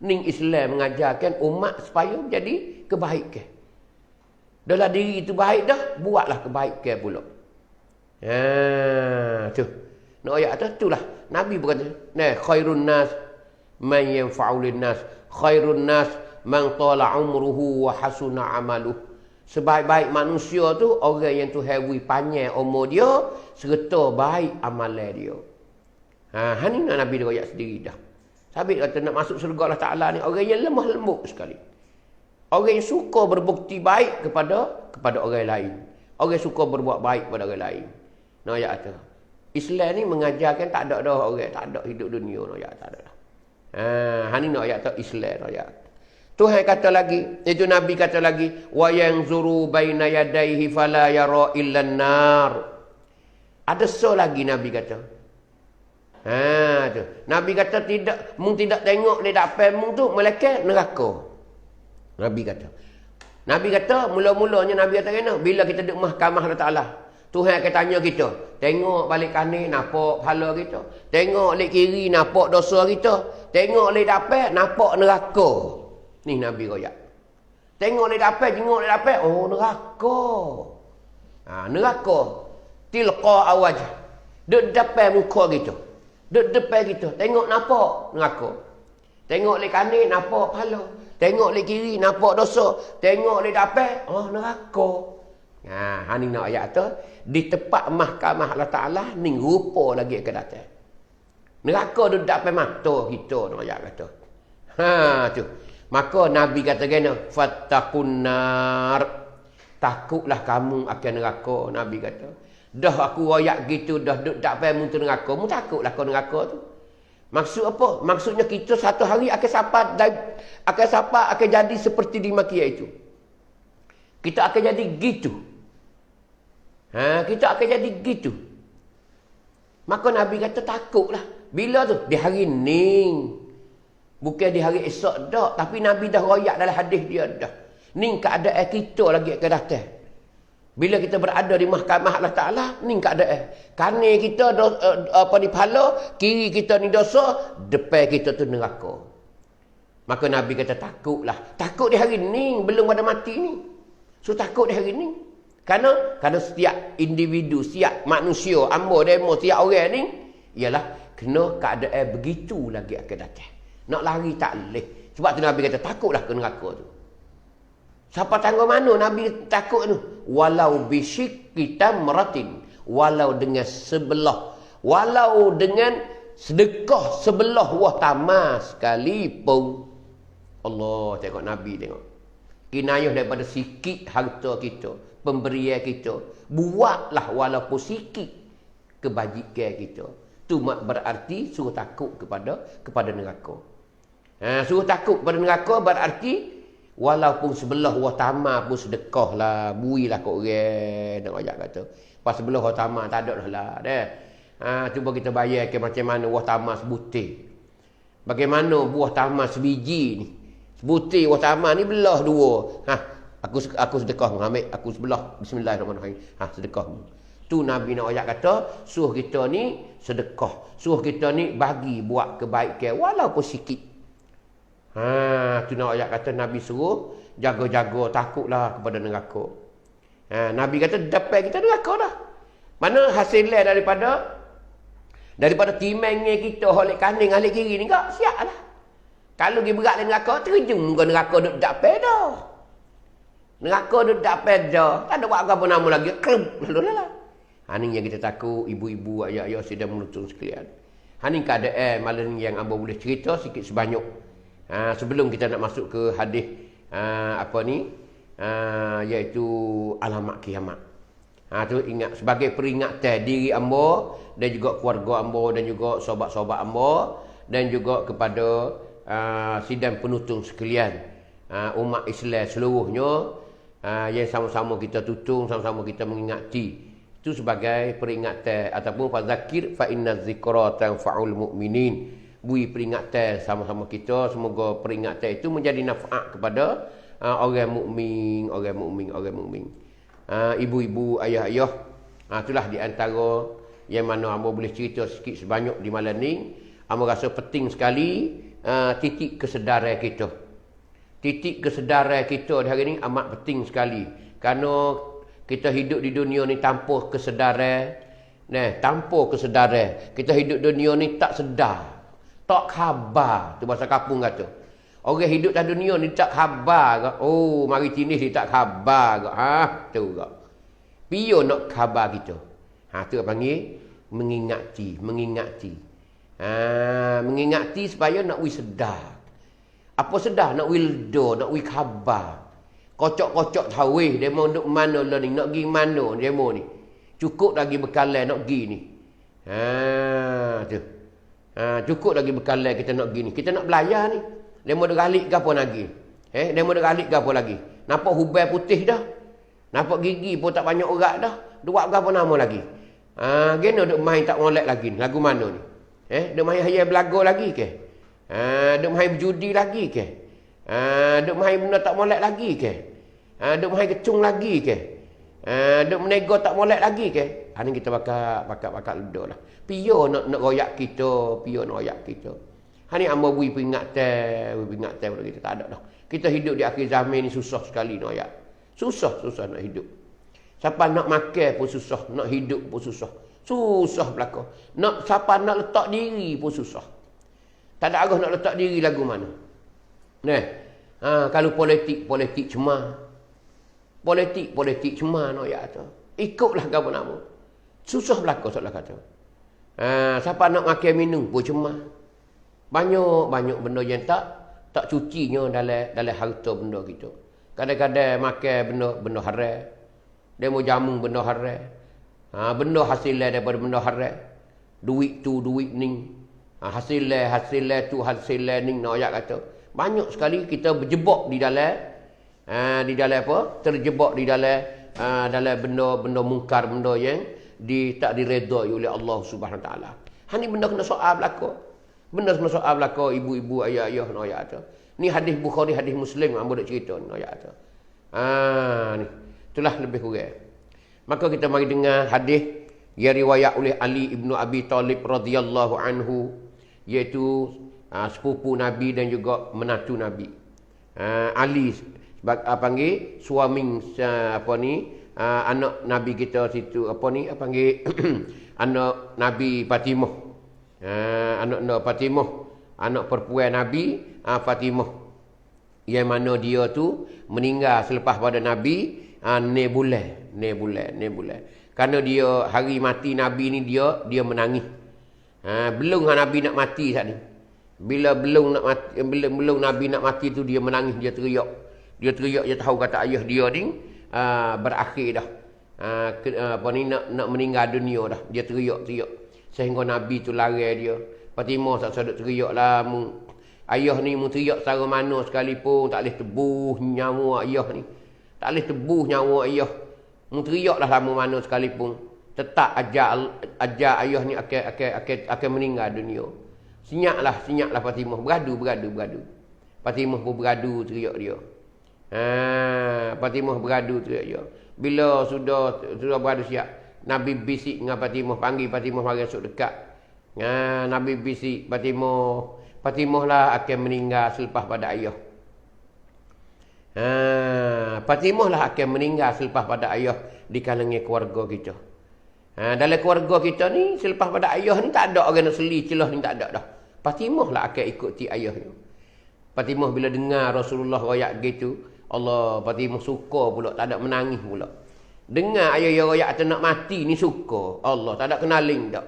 Ning Islam mengajarkan umat supaya menjadi kebaikan. Dalam diri itu baik dah, buatlah kebaikan pula. Tu. Nak ayat tu itulah Nabi berkata, nah khairun nas man yanfa'u lin-nas, khairun nas man tala umruhu wa hasuna amaluh. Sebaik-baik manusia tu orang yang Tuhan beri panjang umur dia serta baik amalan dia. Ni Nabi dia ayat sendiri dah. Sabit kata nak masuk syurga Allah Ta'ala ni orang yang lemah lembut sekali. Orang yang suka berbukti baik kepada orang lain. Orang yang suka berbuat baik kepada orang lain. Nah ayat tu. Islam ni mengajarkan tak ada dah orang, tak ada hidup dunia. Nah ayat tak ada dah. Ni nak ayat tu Islam ayat. Tuhan kata lagi, itu Nabi kata lagi, wa yanzuru baina yadayhi fala yara illa an-nar. Ada so lagi Nabi kata. Tu. Nabi kata tidak tengok di depan mung tu malaikat neraka. Nabi kata mula-mulanya Nabi kata kena bila kita duduk mahkamah Allah Taala. Tuhan akan tanya kita, tengok balik kanan nampak pahala kita, tengok balik kiri nampak dosa kita, tengok balik depan nampak neraka. Ni Nabi royak. Tengok balik depan, oh neraka. Neraka. Tilqa awaj. Duduk depan muka kita. Duduk depan kita. Tengok nampak neraka. Tengok balik kanan nampak pahala. Tengok balik kiri nampak dosa. Tengok balik depan, oh neraka. Ni nak ayat tu. Di tempat mahkamah Allah Ta'ala ni rupa lagi akan datang. Neraka duduk depan mata kita nak ayat kata. Tu. Maka Nabi kata gana, fattaqun nar. Takutlah kamu akan neraka, Nabi kata. Dah aku royak gitu, dah duduk depan mutu neraka, mu takutlah kau neraka tu. Maksud apa? Maksudnya kita satu hari akan jadi seperti di Makkah itu. Kita akan jadi gitu. Kita akan jadi gitu. Maka Nabi kata takutlah. Bila tu? Di hari ni. Bukan di hari esok dah. Tapi Nabi dah royak dalam hadis dia dah. Ni keadaan kita lagi akan datang. Bila kita berada di mahkamah Allah Ta'ala, ni keadaan. Kanan kita di pahala, kiri kita ni dosa, depan kita tu neraka. Maka Nabi kata takutlah. Takut di hari ni, belum ada mati ni. So takut di hari ni. Kerana setiap individu, setiap manusia, ambo, demo, setiap orang ni, ialah kena keadaan begitu lagi akan datang. Nak lari tak boleh. Sebab tu Nabi kata takutlah ke neraka tu. Siapa tangguh mana Nabi takut tu? Walau bisyikki tamratin. Walau dengan sebelah. Walau dengan sedekah sebelah buah tamar sekalipun. Allah, tengok Nabi tengok. Kinayah daripada sikit harta kita. Pemberian kita. Buatlah walaupun sikit kebajikan kita. Tu berarti suruh takut kepada neraka. Suruh takut pada neraka berarti walaupun sebelah buah tamar pun sedekah lah, builah kat orang. Nak ajak kata pas sebelah buah tamar tak ada dah lah dah. Cuba kita bayar ke macam mana buah tamar sebutir, bagaimana buah tamar sebiji ni, sebutir buah tamar ni belah dua. Aku sedekah, ambil aku sebelah, bismillahirrahmanirrahim. Sedekah. Tu Nabi nak ajak kata suruh kita ni sedekah, suruh kita ni bagi buat kebaikan walaupun sikit. Tu nak ayat kata Nabi suruh jaga-jaga, takutlah kepada neraka. Nabi kata dapat kita neraka dah. Mana hasilnya daripada timangnya kita oleh kanan oleh kiri ni kak siap lah. Kalau pergi berat dalam neraka terjun ke neraka duduk dapat dah. Neraka duduk dapat dah. Tak ada buat apa nama lagi. Klub lalu lah. Ni yang kita takut ibu-ibu ayah-ayah sedang menuntun sekalian. Ni keadaan malam yang hamba boleh cerita sikit sebanyak. Sebelum kita nak masuk ke hadis iaitu alamat kiamat. Tu ingat sebagai peringatan diri hamba dan juga keluarga hamba dan juga sahabat-sahabat hamba dan juga kepada sidang penutung sekalian, umat Islam seluruhnya, yang sama-sama kita tutung, sama-sama kita mengingati Itu sebagai peringatan ataupun fadzakir fa inna dzikra tanfa'ul mu'minin. Bui peringatan sama-sama kita, semoga peringatan itu menjadi naf'at kepada orang mukmin, orang mukmin. Ibu-ibu, ayah-ayah, itulah di antara yang mana hamba boleh cerita sikit sebanyak di malam ni. Hamba rasa penting sekali titik kesedaran kita. Titik kesedaran kita di hari ini amat penting sekali. Kerana kita hidup di dunia ni tanpa kesedaran. Tanpa kesedaran. Kita hidup dunia ni tak sedar. Tak khabar. Tu bahasa kampung kata. Orang hidup dalam dunia ni tak khabar ke? Oh, mari tinis dia tak khabar ke? Tu ke. Pio nak khabar kita. Tu panggil mengingati. Mengingati supaya nak wi sedar. Apa sedar? Nak wi ledo, nak wi khabar. Kocok-kocok tawih, demo duk mana lah ni, nak pergi mana demo ni. Cukup lagi bekalan nak pergi ni. Tu. Cukup lagi bekalan kita nak pergi ni. Kita nak belayar ni. Demo duk galik ke apa lagi? Demo duk galik ke apa lagi? Nampak hubai putih dah. Nampak gigi pun tak banyak urat dah. Duk ke apa nama lagi? Gena duk main tak molek lagi ni. Lagu mana ni? Duk main hayal belaga lagi ke? Duk main berjudi lagi ke? Duk main benda tak molek lagi ke? Duk main kecung lagi ke? Duk menego tak molek lagi ke? Ni kita bakal ledo lah. Pio nak royak kita, Ni amba bui peringatan pada kita tak ada dah. Kita hidup di akhir zaman ni susah sekali nak royak. Susah nak hidup. Siapa nak makan pun susah, nak hidup pun susah. Susah belaka. Siapa nak letak diri pun susah. Tak ada arah nak letak diri lagu mana. Kalau politik cemar. Politik cemar no ya tu. Ikutlah gapo nama. Susah belaka soalan kata. Siapa nak makan minum pun cemar. Banyak benda yang tak cucinya dalam harta benda kita. Kadang-kadang makan benda haram. Dia mau jamu benda haram. Benda hasilnya daripada benda haram. Duit tu duit ni. Hasilnya tu hasilnya ni nak ayat kata. Banyak sekali kita berjebak di dalam apa? Terjebak di dalam benda mungkar, benda yang tak diredai oleh Allah Subhanahu Wa Taala. Ni benda kena soal belaka. Ibu-ibu, ayah-ayah nak ayat tu. Ni hadis Bukhari, hadis Muslim hamba nak cerita nak ayat tu. Ni. Itulah lebih kurang. Maka kita mari dengar hadis yang riwayat oleh Ali ibnu Abi Talib radhiyallahu anhu, iaitu sepupu Nabi dan juga menantu Nabi. Ali panggil suami anak Nabi kita situ panggil anak Nabi Fatimah. Anak Fatimah, anak perempuan Nabi Fatimah, yang mana dia tu meninggal selepas pada Nabi ne bulan. Kerana dia hari mati Nabi ni dia menangis. Belum Nabi nak mati saat ni. Bila belum Nabi nak mati tu dia menangis, dia teriak. Dia tahu kata ayah dia ni berakhir dah. Nak meninggal dunia dah. Dia teriak. Sehingga Nabi tu lari dia. Fatimah tak sedut teriak lah. Ayah ni mu teriak secara mana sekalipun tak boleh tebus nyawa ayah ni. Tak boleh tebus nyawa ayah. Mu teriak lah lama mana sekalipun. Tetap ajar ayah ni akan meninggal dunia. Senyaklah Fatimah. Beradu. Fatimah pun beradu teriak dia. Fatimah beradu teriak dia. Bila sudah beradu siap, Nabi bisik dengan Fatimah, panggil Fatimah mari masuk dekat. Nabi bisik Fatimah lah akan meninggal selepas pada ayah. Fatimah lah akan meninggal selepas pada ayah di kalangan keluarga kita. Dalam keluarga kita ni selepas pada ayah ni tak ada orang nak seli celah ni, tak ada dah. Fatimah lah akan ikuti ayahnya. Fatimah bila dengar Rasulullah royak gitu, Allah, Fatimah suka pula, tak ada menangis pula. Dengar ayah royak tu nak mati ni suka. Allah, tak ada kenaling dak.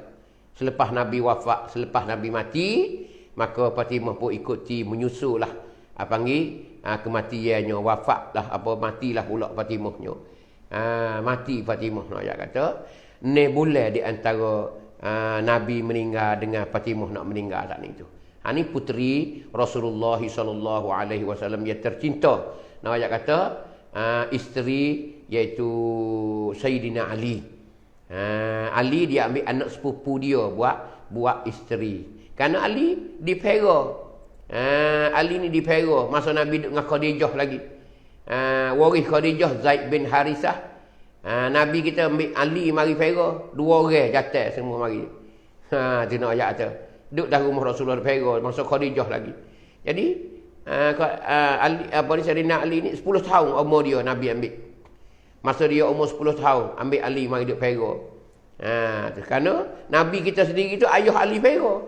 Selepas Nabi wafat, selepas Nabi mati, maka Fatimah pun ikuti menyusullah kematiannya, wafatlah matilah pula Fatimahnya. Mati Fatimah nak ayat kata. Ni boleh di antara Nabi meninggal dengan Fatimah nak meninggal saat itu. Ni puteri Rasulullah sallallahu alaihi wasallam yang tercinta. Nak ayat kata isteri iaitu Sayyidina Ali. Ali dia ambil anak sepupu dia buat isteri. Kerana Ali dipera. Ali ni dipera masa Nabi duduk dengan Khadijah lagi. Waris Khadijah Zaid bin Harisah. Nabi kita ambil Ali mari pera, 2 orang jatuh semua mari. Tu nak ayat tu. Duduk dalam rumah Rasulullah pera masa Khadijah lagi. Jadi Ali apa ni Sayyidina Ali ni 10 tahun umur dia Nabi ambil. Masa dia umur 10 tahun ambil Ali mari duduk pera. Kerana Nabi kita sendiri tu ayah Ali pera.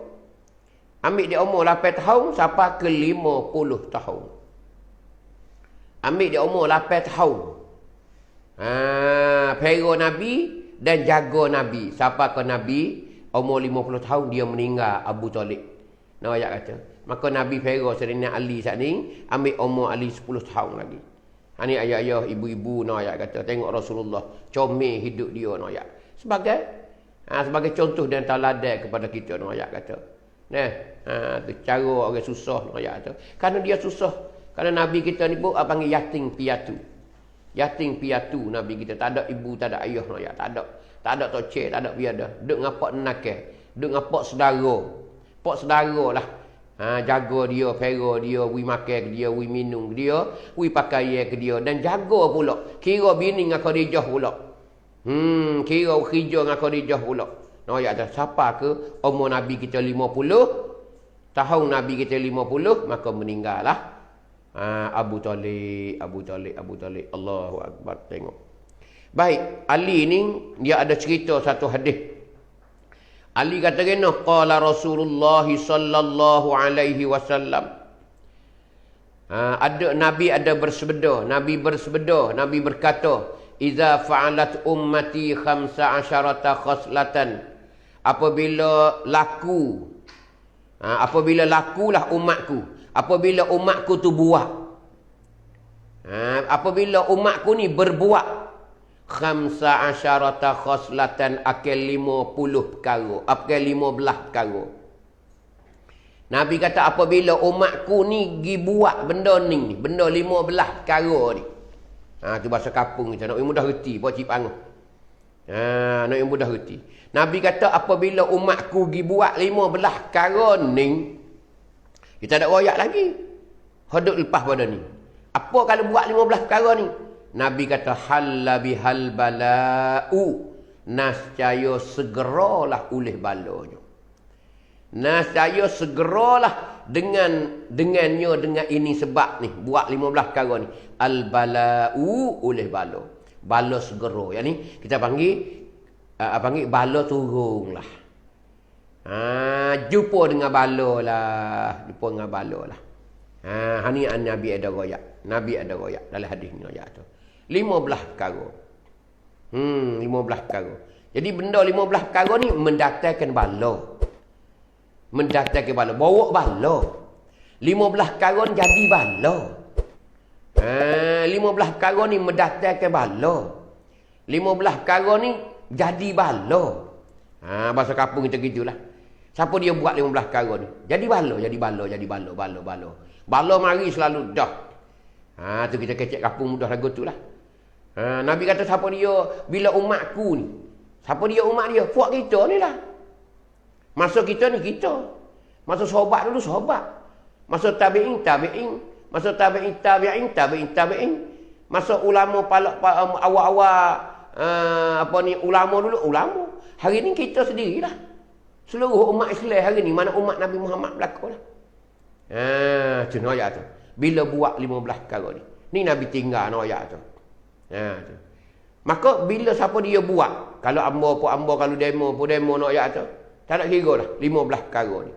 Ambil dia umur 8 tahun sampai ke 50 tahun. Ambil dia umur 8 tahun. Pera Nabi dan jaga Nabi. Sampai ke Nabi umur 50 tahun dia meninggal Abu Talib. Nak ayat kata. Maka Nabi pera Sayyidina Ali saat ni ambil umur Ali 10 tahun lagi. Ini ayah-ayah, ibu-ibu nak ayat kata. Tengok Rasulullah comel hidup dia nak ayat. Sebagai contoh dan teladan kepada kita nak ayat kata. Tu cara orang susah nak ayat kata. Kerana dia susah. Kerana Nabi kita ni pun panggil yatim piatu. Yatim piatu Nabi kita. Tak ada ibu, tak ada ayah nak ayat. Tak ada. Tak ada tok cik, tak ada biada. Duduk dengan pak nakal. Duduk dengan pak saudara. Pak saudara lah. Jaga dia, pera dia, wi makan ke dia, wi minum ke dia, wi pakaian ke dia. Dan jaga pula. Kira bini dengan Khadijah pula. Kira kerja dengan Khadijah pula. Nak ayat tu. Siapa ke umur Nabi kita 50. Tahun Nabi kita 50. Maka meninggal lah. Abu Talib. Allahu Akbar. Tengok. Baik. Ali ni dia ada cerita satu hadis. Ali kata kena qala Rasulullah sallallahu alaihi wasallam. Ada Nabi ada bersabda. Nabi berkata, "Iza fa'alat ummati 15 khoslatan." Apabila lakulah umatku. Apabila umatku tu buat. Apabila umatku ni berbuat 15 khoslatan akal 50 perkara. Akal 15 perkara. Nabi kata apabila umatku ni pergi buat benda ni. Benda 15 perkara ni. Tu bahasa kapung kita. Nak mudah reti. Buat cip angah. Nak mudah reti. Nabi kata apabila umatku pergi buat 15 perkara ni. Kita tak royak lagi. Hodok lepas pada ni. Apa kalau buat 15 perkara ni? Nabi kata halla bihal bala'u. Nascaya segeralah oleh balanya. Nascaya segeralah dengannya dengan ini sebab ni. Buat 15 perkara ni. Al bala'u oleh bala. Bala segera. Yang ni kita panggil bala turun lah. Jumpa dengan bala lah. Hani Nabi ada royak. Nabi ada royak dalam hadis ni ayat tu. 15 perkara. 15 perkara. Jadi benda 15 perkara ni mendatangkan bala. Bawa bala. 15 perkara ni jadi bala. 15 perkara ni mendatangkan bala. 15 perkara ni jadi bala. Bahasa kampung kita gitulah. Siapa dia buat 15 perkara ni? Jadi bala. Bala mari selalu dah. Tu kita kecek kampung mudah lagu tu lah. Nabi kata siapa dia bila umatku ni. Siapa dia umat dia? Puak kita ni lah. Masa kita ni kita. Masa sahabat dulu sahabat. Masa tabi'in. Masa tabi'in. Masa ulama awal-awal ulama dulu ulama. Hari ni kita sendirilah. Seluruh umat Islam hari ni mana umat Nabi Muhammad berlaku lah. Tu ayat tu. Bila buat 15 perkara ni. Ni Nabi tinggal ayat tu. Tu. Maka bila siapa dia buat, kalau amba kalau demo nak ayat tu, tak nak kira lah 15 perkara ni.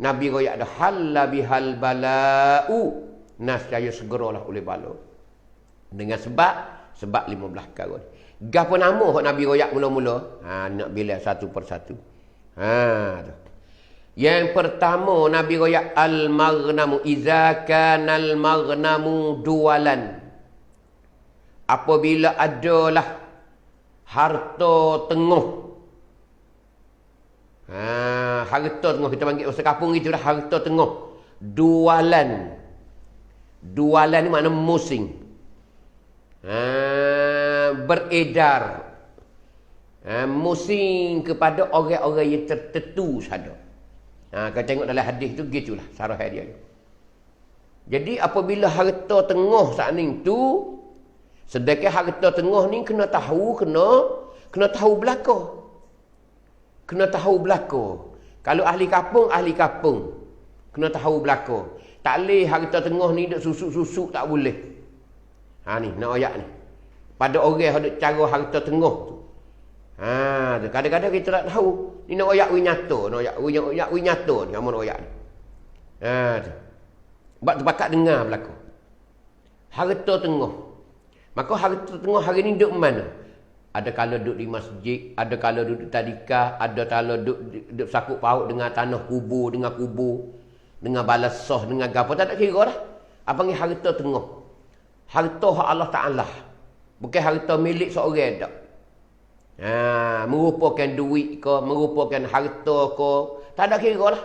Nabi royak dah halla bihal bala'u. Nascaya segeralah oleh bala. Dengan sebab 15 perkara ni. Gapo nama hak Nabi royak mula-mula? Nak bila satu persatu. Tu. Yang pertama Nabi royak al-maghnamu iza kanal maghnamu dualan. Apabila adalah harta tengah. Harta tengah kita panggil bahasa kampung itulah harta tengah. Dualan ni makna musing. Beredar. Musing kepada orang-orang yang tertentu sahaja. Kau tengok dalam hadis tu gitulah syarah dia. Jadi apabila harta tengah saat ni tu, sedangkan harta tengah ni kena tahu belaka. Kena tahu belaka. Kalau ahli kampung kena tahu belaka. Tak boleh harta tengah ni duk susuk-susuk, tak boleh. Ni nak ayat ni. Pada orang yang ada cara harta tengah tu. Kadang-kadang kita tak tahu. Ni nak ayat nyata, nak ayat nyata ni amun ayat ni. Tu. Sebab terpakat dengar berlaku. Harta tengah. Maka harta tengah hari ni duduk mana? Ada kala duduk di masjid, ada kala duduk tadika, ada kala duduk sakut paut dengan tanah kubur, dengan balasah, dengan apa. Tak ada kira dah. Apa ni harta tengah? Harta hak Allah Ta'ala. Bukan harta milik seorang tak. Merupakan duit ke, merupakan harta ke. Tak ada kira lah.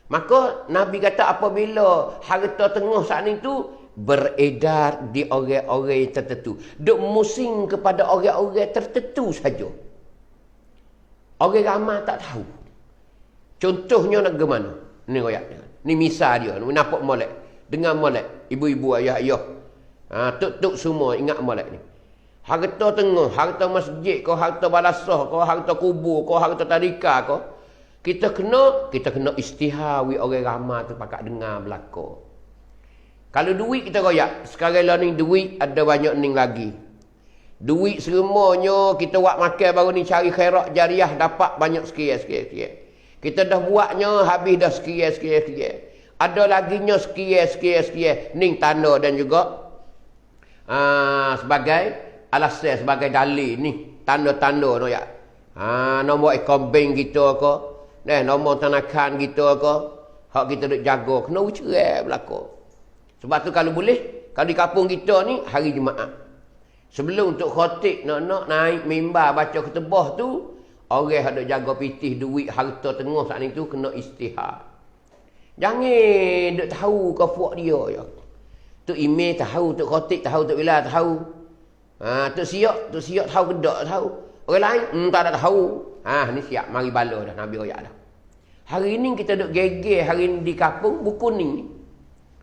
Maka Nabi kata apabila harta tengah saat ni tu beredar di orang-orang yang tertentu. Duk musing kepada orang-orang tertentu saja. Orang ramai tak tahu. Contohnya nak ke mana? Ni royak. Ni misal dia. Ni nampak molek. Dengar molek. Ibu-ibu, ayah-ayah. Tuk-tuk semua ingat molek ni. Harta tengah, harta masjid, kau harta balasah, kau harta kubur, kau harta tadika, kau. Kita kena istihawi orang ramai tu pakat dengar belaka. Kalau duit kita royak, sekarang lah ni duit ada banyak ni lagi. Duit semuanya kita buat makan baru ni cari khairat jariah dapat banyak sikit. Kita dah buatnya habis dah sikit. Ada laginya sikit. Ni tanda dan juga sebagai alasan, sebagai dalil ni. Tanda-tanda no ya. Nombor akaun bank kita ke. Nombor tanakan kita ke. Hak kita duk jaga. Kena ucerai berlaku. Sebab tu kalau boleh, kalau di kampung kita ni, hari Jumaat. Sebelum untuk khotib nak naik mimbar baca khutbah tu, orang yang duk jaga pitih duit harta tengah saat ni tu, kena istihar. Jangan duk tahu kau puak dia je. Tu email tahu, tu khotib tahu, tu bila tahu. Tu siap tahu ke tak tahu. Orang lain, tak ada tahu. Ni siap, mari bala dah, Nabi royak dah. Hari ni kita duk geger, hari ni di kampung, buku ni.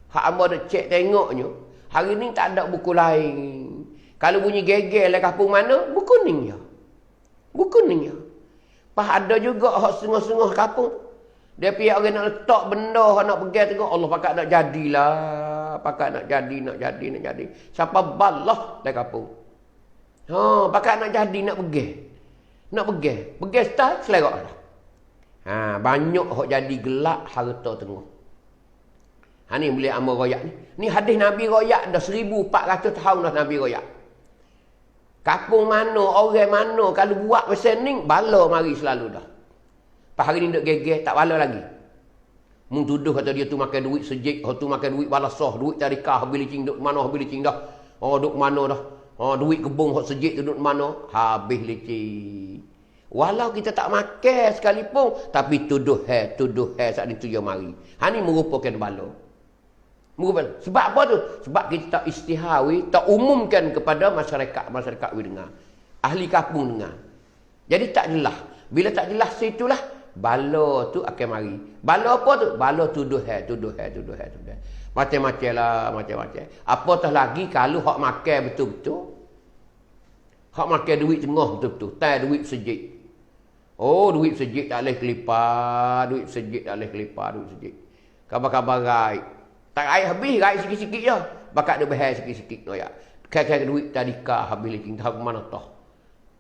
Hak amba duk cek tengoknya, hari ni tak ada buku lain. Kalau bunyi geger lah kampung mana, buku ni je. Pas ada juga hak setengah-setengah kampung. Dia pihak orang nak letak benda, nak pegang tengok, Allah pakat nak jadilah. Pakat nak jadi. Siapa balah lah kampung. Pakat nak jadi, nak pegang. Pegang style, selerak dah. Banyak hak jadi gelak harta tengah. Ni boleh amal royak ni. Ni hadis Nabi royak dah 1400 tahun dah Nabi royak. Kampung mana, orang mana, kalau buat macam ni, bala mari selalu dah. Pas hari ni duk geger, tak bala lagi. Mung tuduh kata dia tu makan duit sejik, tu makan duit balasah, duit tarikah, habis licing duk mana, habis licing dah. Duk mana dah. Duit kebun hak sejik tu duk mana, habis licing. Walau kita tak makan sekalipun, tapi tuduh saat itu dia mari. Ni merupakan bala. Sebab apa tu? Sebab kita tak istihawi, tak umumkan kepada masyarakat dengar. Ahli kampung dengar. Jadi tak jelas. Bila tak jelas situlah, bala tu akan mari. Bala apa tu? Bala tuduh. Macam-macam lah, macam-macam. Apatah lagi kalau hak makan betul-betul. Hak makan duit tengah betul-betul. Tak duit sejik. Duit sejik tak boleh kelipar. Duit sejik. Kabar-kabar raib. Tak raib habis, raib sikit-sikit je. Bakat dia behar sikit-sikit. Kaya-kaya duit tadika habis licin. Tahu ke mana tah.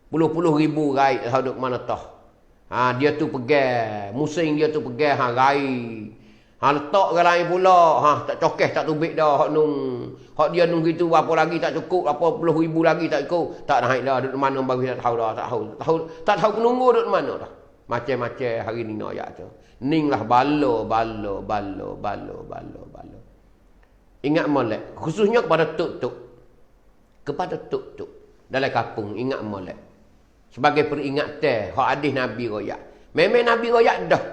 Puluh-puluh ribu raib. Tahu ke mana tah. Dia tu pegang. Musing dia tu pegang. Raib. Letak ke lain pula. Tak cokeh, tak tubik dah. Hak dia nung gitu. Apa lagi tak cukup. Apa puluh ribu lagi tak cukup. Tak naik dah. Duduk mana baru tak tahu dah. Tak tahu menunggu duduk mana dah. Macam-macam hari ni nak ayat tu. Ning lah balo. Ingat molek. Khususnya kepada tuk-tuk. Dalam kampung. Ingat molek. Sebagai peringatan. Hak hadis Nabi royak. Memang Nabi royak dah.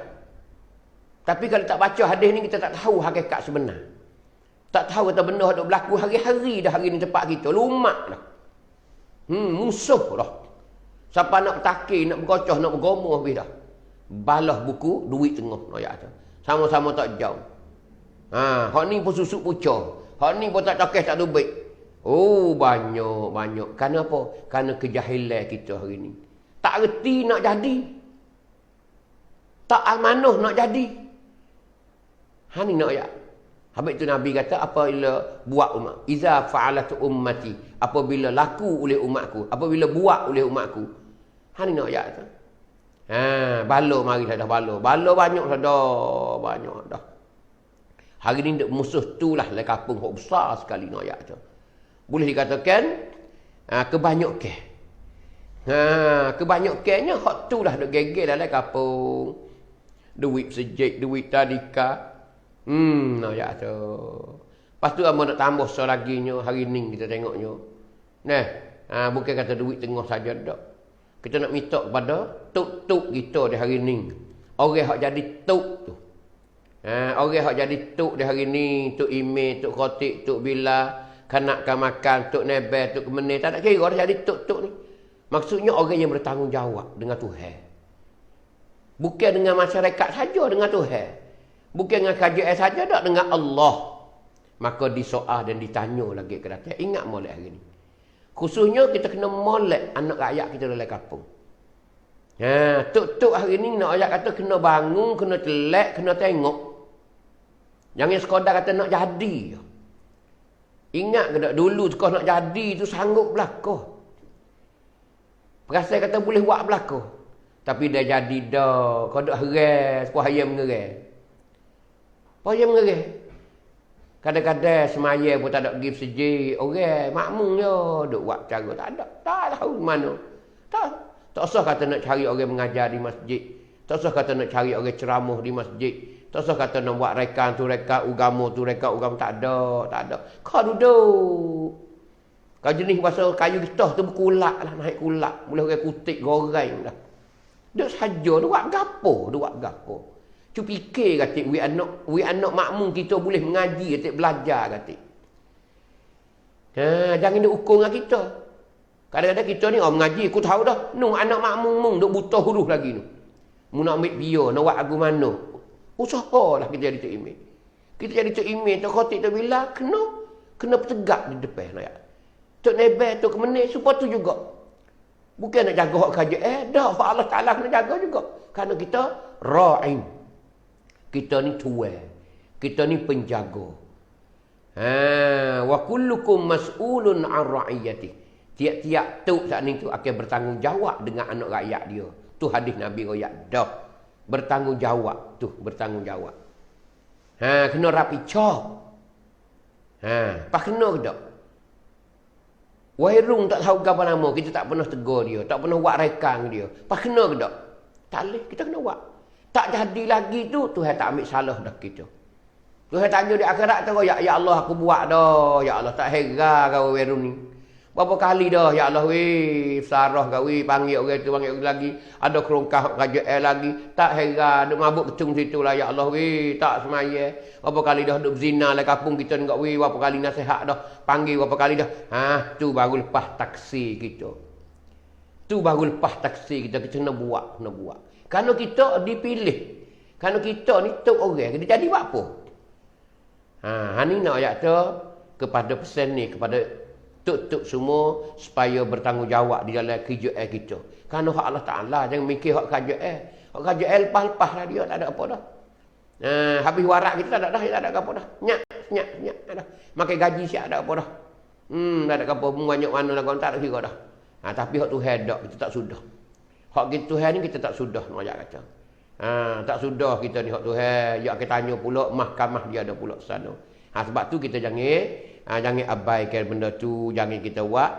Tapi kalau tak baca hadis ni, kita tak tahu hakikat sebenar. Tak tahu kata benda yang berlaku hari-hari dah hari ni tempat kita. Lumak dah. Musuh dah. Siapa nak bertakir, nak bergocoh, nak bergomoh habis dah. Balah buku, duit tengah. Ayat tu. Sama-sama tak jauh. Hak ni pun susuk pucah. Hak ni pun tak cakeh, tak tubik. Oh, banyak. Kerana apa? Kerana kejahilan kita hari ni. Tak reti nak jadi. Tak amanah nak jadi. Ni nak ayat. Habis tu Nabi kata, apabila buat umat. Iza fa'alat ummati. Apabila laku oleh umatku. Apabila buat oleh umatku. Ni nak ayat tu. Balo mari dah balo. Balo banyak dah. Banyak dah. Hari ni musuh tu lah le kampung hok besar sekali nak ayat tu. Boleh dikatakan kebanyakan. Kebanyakannya hak tu lah duk gegel dalam kampung. Duit sejik, duit tadika. Ayat tu. Lepas tu amat nak tambah selaginya hari ni kita tengoknya. Bukan kata duit tengah saja dak. Kita nak minta kepada tuk-tuk kita di hari ni. Orang hak jadi tuk tu. Orang hak jadi tuk di hari ni, tuk email, tuk khotik, tuk bila, kanakkan makan, tuk nebel, tuk kemenir. Tak nak kira orang jadi tuk-tuk ni. Maksudnya orang yang bertanggungjawab dengan Tuhan. Bukan dengan masyarakat saja, dengan Tuhan. Bukan dengan kerajaan saja, tak dengan Allah. Maka disoal dan ditanya lagi ke datang. Ingat molek hari ni. Khususnya kita kena molek anak rakyat kita dalam kampung. Tuk-tuk hari ni nak ayat kata kena bangun, kena telak, kena tengok. Jangan sekadar kata nak jadi. Ingat ke tak dulu kau nak jadi tu sanggup belakang. Perasan kata boleh buat belakang. Tapi dah jadi dah. Kau duk heran, kau hayam mengeran. Hayam mengeran. Kadang-kadang semaya pun tak ada pergi masjid. Orang makmum je. Duk buat cara tak ada. Tak tahu mana. Tak usah kata nak cari orang mengajar di masjid. Tak usah kata nak cari orang ceramah di masjid. Tak usah kata nak buat rekan tu rekan agama tu rekan agama. Tak ada. Kau duduk. Kau jenis bahasa kayu getah tu berkulak lah. Naik kulak. Boleh orang kutik goreng dah. Duk saja. Duk buat gapo. Cu fikir kata we anak makmum kita boleh mengaji kata belajar kata. Jangan duk ukur dengan kita. Kadang-kadang kita ni orang mengaji aku tahu dah. Nu anak makmum duk buta huruf lagi nu. Mu nak ambil bio, nak buat agu mana. Usahalah kita jadi tok imam. Kita jadi tok imam, tok khatib tok bila kena bertegak di depan ayat. Tok nebel, tok kemenir supaya tu juga. Bukan nak jaga hak kerajaan, dah hak Allah Taala kena jaga juga. Kerana kita ra'in. Kita ni tuan. Kita ni penjaga. Wa kullukum mas'ulun 'an ra'iyati. Tiap-tiap tok saat ni tu akan bertanggungjawab dengan anak rakyat dia. Tu hadis Nabi royak dah. Bertanggungjawab tu, bertanggungjawab. Kena rapi cak. Pak kena ke tak? Wairung tak tahu apa nama, kita tak pernah tegur dia, tak pernah buat rekan dia. Pak kena ke tak? Tak boleh, kita kena buat. Tak jadi lagi tu, Tuhan tak ambil salah dah kita. Tuhan tanya di akhirat tu, ya Allah aku buat dah. Ya Allah tak heran kau wairung ni. Berapa kali dah, ya Allah sarah kau panggil orang tu, panggil orang lagi. Ada kerongkah kerajaan lagi. Tak heran, duk mabuk kecung situ lah, ya Allah tak semaya. Berapa kali dah duk zina lah kampung kita ni, berapa kali nasihat dah. Panggil berapa kali dah. Tu baru lepas taksi kita. Tu baru lepas taksi kita, kita kena buat. Kerana kita dipilih. Kerana kita ni tok orang, kita jadi buat apa? Ni nak ayat tu kepada pesan ni, kepada tuk-tuk semua supaya bertanggungjawab di dalam kerjaan kita. Kerana hak Allah Ta'ala, jangan mikir hak kerjaan. Hak kerjaan lepas-lepas lah dia, tak ada apa dah. Habis warak kita tak ada apa dah. Nyak dah. Makan gaji siap tak ada apa dah. Tak ada apa, banyak mana lah kau tak ada kira dah. Tapi hak Tuhan tak, kita tak sudah. Hak kita Tuhan ni kita tak sudah, nak kata. Tak sudah kita ni hak Tuhan. Ya kita tanya pula, mahkamah dia ada pula sana. Sebab tu kita jangan abaikan benda tu, jangan kita buat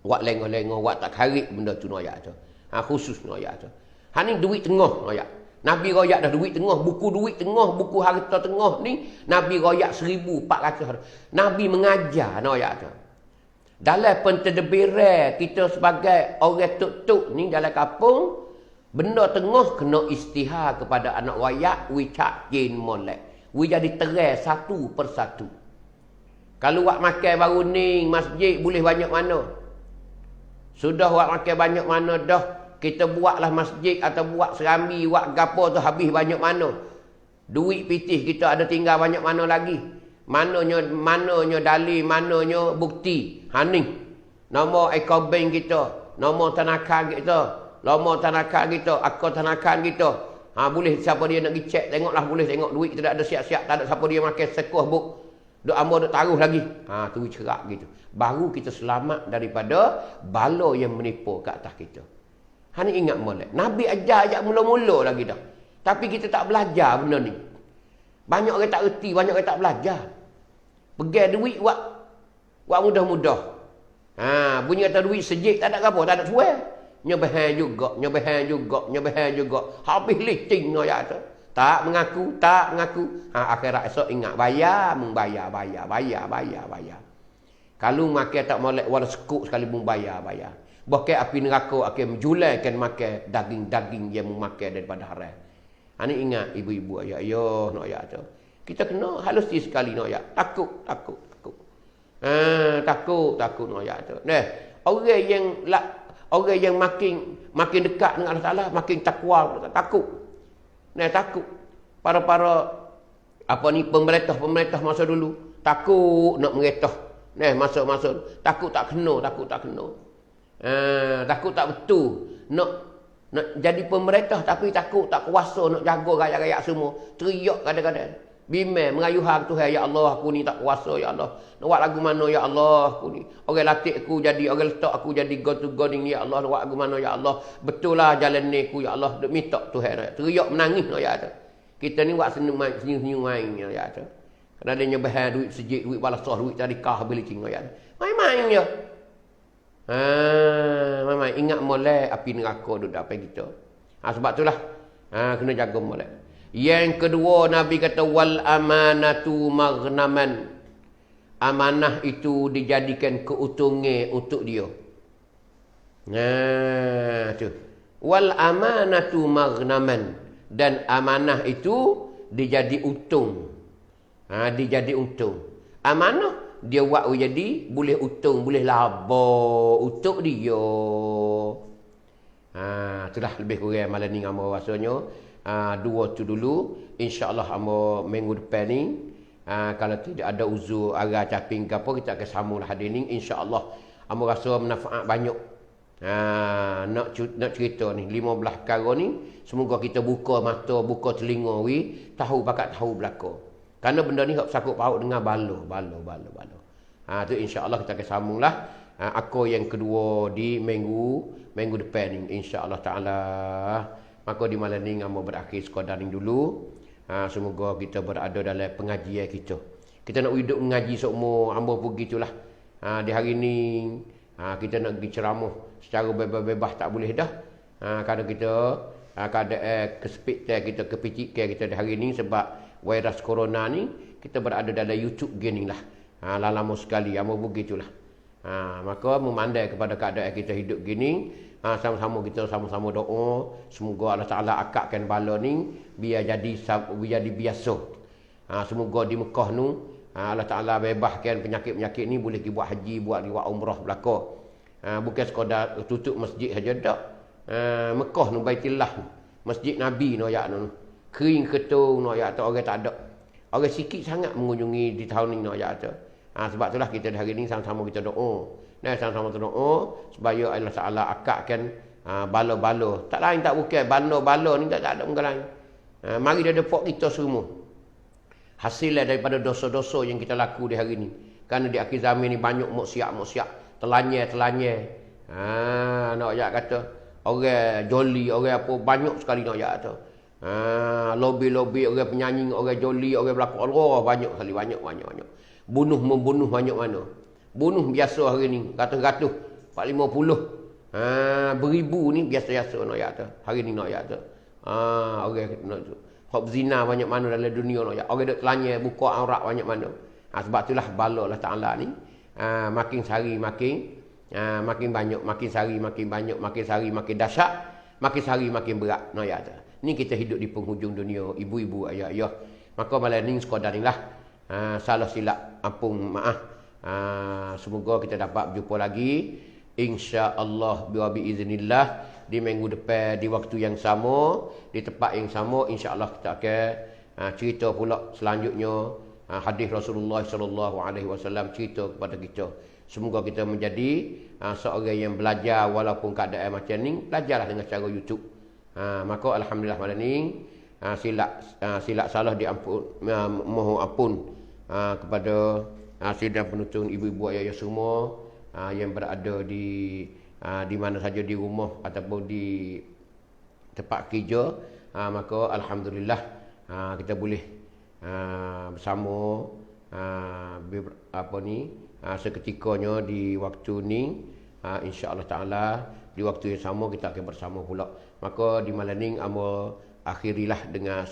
lengah-lengah, buat tak karik benda tu ayat tu. Khusus ayat tu. Ni duit tengah ayat. Nabi royak dah duit tengah, buku duit tengah, buku harta tengah ni Nabi royak 1400. Nabi mengajar ayat tu. Dalam pentadbiran kita sebagai orang tuk-tuk ni dalam kampung, benda tengah kena istihar kepada anak rakyat, we cak jin molek. We jadi terai satu persatu. Kalau buat makan baru ni, masjid boleh banyak mana. Sudah buat makan banyak mana dah. Kita buatlah masjid atau buat serambi, buat gapo tu habis banyak mana. Duit pitih kita ada tinggal banyak mana lagi. Mananya dalil, mananya bukti. Haning. Nombor akaun bank kita, nombor tanakan kita, nombor tanakan kita, akaun tanakan kita. Boleh siapa dia nak pergi cek, tengoklah boleh tengok duit kita tak ada siap-siap, tak ada siapa dia makan sekuh buk. Duk ambo duk taruh lagi. Tu cerak gitu. Baru kita selamat daripada bala yang menipu ke atas kita. Hani ingat molek. Nabi ajar ajak mula-mula lagi dah. Tapi kita tak belajar benda ni. Banyak orang tak erti, banyak orang tak belajar. Pegang duit buat mudah-mudah. Bunyi kata duit sejik tak ada apa, tak ada suai. Nyobahan juga. Habis listing no ya tu. Tak mengaku. Akhirat esok ingat bayar. Kalau makan tak molek wala sekuk sekali pun bayar. Bahkan api neraka akan menjulalkan makan daging-daging yang memakan daripada haram. Ini ingat ibu-ibu ayah nak ayah tu. Kita kena halus sekali nak ayah. Takut. Takut nak ayah tu. Nah, orang yang makin dekat dengan Allah Taala makin takwa, takut. Nah, takut. Para pemerintah masa dulu takut nak meretah. Nah, masuk takut tak kena. Takut tak betul nak jadi pemerintah tapi takut tak kuasa nak jaga rakyat-rakyat semua. Teriak kadang-kadang. Bimbang merayu hak Tuhan, ya Allah aku ni tak kuasa ya Allah. Nak buat lagu mana ya Allah aku ni. Orang latih aku jadi, orang letak aku jadi god to god ni ya Allah. Nak buat lagu mana ya Allah. Betul lah jalan ni aku ya Allah. Duk minta Tuhan. Teriak menangis ya tu. Kita ni buat senyum-senyum main ya tu. Kerana dia nyebahan duit sejik, duit balasah, duit tadikah belicing ya tu. Main-main je. Memang ingat molek api neraka duduk dapat kita. Sebab itulah kena jaga molek. Yang kedua Nabi kata wal amanatu maghnaman. Amanah itu dijadikan keuntungan untuk dia. Tu. Wal amanatu maghnaman, dan amanah itu dijadi untung. Dijadi untung. Amanah dia buat jadi boleh untung, boleh laba untuk dia. Itulah lebih kurang malam ni hamba rasanya. Dua tu dulu. InsyaAllah hamba minggu depan ni. Kalau tidak ada uzur arah caping ke apa, kita akan sambung hadir ni. InsyaAllah hamba rasa manfaat banyak. Nak cerita ni 15 perkara ni. Semoga kita buka mata, buka telinga tahu bakat tahu belaka. Kerana benda ni hak sakut paut dengan balo. Tu insya-Allah kita akan sambunglah aku yang kedua di minggu depan ni insya-Allah taala. Maka di malam ni hamba berakhir sekadar ni dulu. Semoga kita berada dalam pengajian kita. Kita nak hidup mengaji semua hamba pergi itulah. Di hari ni kita nak pergi ceramah secara bebas-bebas tak boleh dah. Kadang kita keadaan kesepitan kita, kepicikan kita di hari ni sebab virus corona ni. Kita berada dalam YouTube gini lah. Lama sekali hamba begitulah. Maka memandai kepada keadaan kita hidup gini, sama-sama kita sama-sama doa semoga Allah Taala akakkan bala ni biar jadi biasa. Semoga di Mekah ni Allah Taala bebaskan penyakit-penyakit ni boleh pergi buat haji, buat umrah belaka. Bukan sekadar tutup masjid saja dak. Mekah ni Baitullah, masjid Nabi no ya no. Kering ketung no ya tu orang tak ada. Orang sikit sangat mengunjungi di tahun ni no ya tu. Sebab itulah kita hari ni sama-sama kita doa. Sama-sama kita doa supaya Allah Taala akakkan bala-bala. Tak lain tak bukan bala-bala ni tak ada orang lain. Mari dia depok kita semua. Hasilnya daripada dosa-dosa yang kita laku di hari ni. Kerana di akhir zaman ni banyak maksiat, telanya. Nak ya kata orang joli, orang apa banyak sekali nak ya kata. Lobby orang penyanyi, orang joli, orang berlakon Allah banyak sekali, banyak. Membunuh banyak mana. Bunuh biasa hari ni, ratus-ratus, 450. Beribu ni biasa-biasa nak ya tu. Hari ni nak ya tu. Orang nak tu. Hak zina banyak mana dalam dunia nak ya. Orang duk telanya buka aurat banyak mana. Sebab itulah bala Allah Taala ni makin sehari makin banyak, makin sehari makin banyak, makin sehari makin dahsyat, makin sehari makin berat nak ya tu. Ni kita hidup di penghujung dunia, ibu-ibu, ayah-ayah. Maka malam ni sekadar inilah. Salah silap, ampun, maaf. Semoga kita dapat berjumpa lagi insya-Allah wa biiznillah di minggu depan di waktu yang sama, di tempat yang sama, insya-Allah kita akan cerita pula selanjutnya hadis Rasulullah sallallahu alaihi wasallam cerita kepada kita. Semoga kita menjadi seorang yang belajar walaupun keadaan macam ni, belajarlah dengan cara YouTube. Maka alhamdulillah malam ni silap salah diampun, mohon ampun kepada sidang penonton, ibu-ibu, ayah semua yang berada di mana saja, di rumah ataupun di tempat kerja. Maka alhamdulillah kita boleh bersama seketikanya di waktu ni, insya-Allah taala di waktu yang sama kita akan bersama pula. Maka di malam ni akhirilah dengan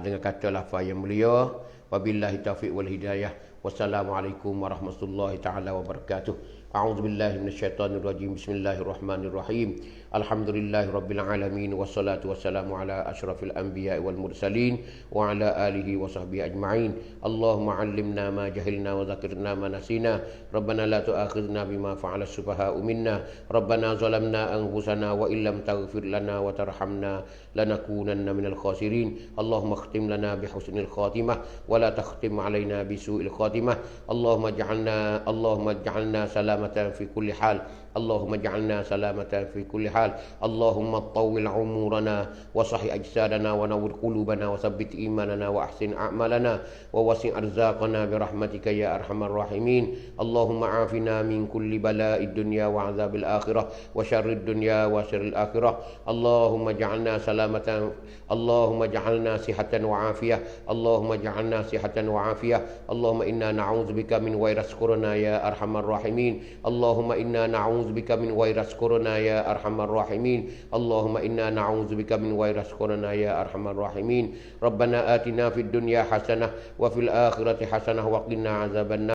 dengan kata lafaz yang mulia, wabillahi taufiq wal hidayah. Wassalamualaikum warahmatullahi taala wabarakatuh. A'udzu billahi minasyaitonir rajim. Bismillahirrahmanirrahim. Alhamdulillahirabbil alamin wassalatu wassalamu ala asyrafil anbiya'i wal mursalin wa ala alihi wa sahbihi ajma'in. Allahumma 'allimna ma jahilna wa dzakirna ma nasina. Rabbana la tu'akhidhna bima fa'ala as-sufaha'u minna. Rabbana zalamna anfusana wa illam taghfir lana wa tarhamna lanakunanna minal khasirin. Allahumma khtim lana bi husnil khatimah wa la takhtim 'alaina bi su'il khatimah. Allahumma ij'alna salamatan fi kulli hal. Allahumma ij'alna salamatan fi kulli hal. Allahumma tawwil umurana wa sahih ajsadana wa nawwir qulubana wa tsabbit imanana wa ahsin a'malana wa wasi' arzaqana bi rahmatika ya arhamar rahimin. Allahumma afina min kulli bala'id dunya wa 'adzabil akhirah wa syarrid dunya wa syarril akhirah. Allahumma ij'alna salamatan, Allahumma ij'alna sihatan wa afiyah. Allahumma ij'alna sihatan wa afiyah. Allahumma inna na'udzubika min virus corona ya arhamar rahimin. Allahumma inna na'udzubika min virus corona ya arhamar rahimin. Allahumma inna na'udzubika min virus corona ya arhamar rahimin. Rabbana atina fid dunya hasanah wa fil akhirati hasanah wa qina azabannar.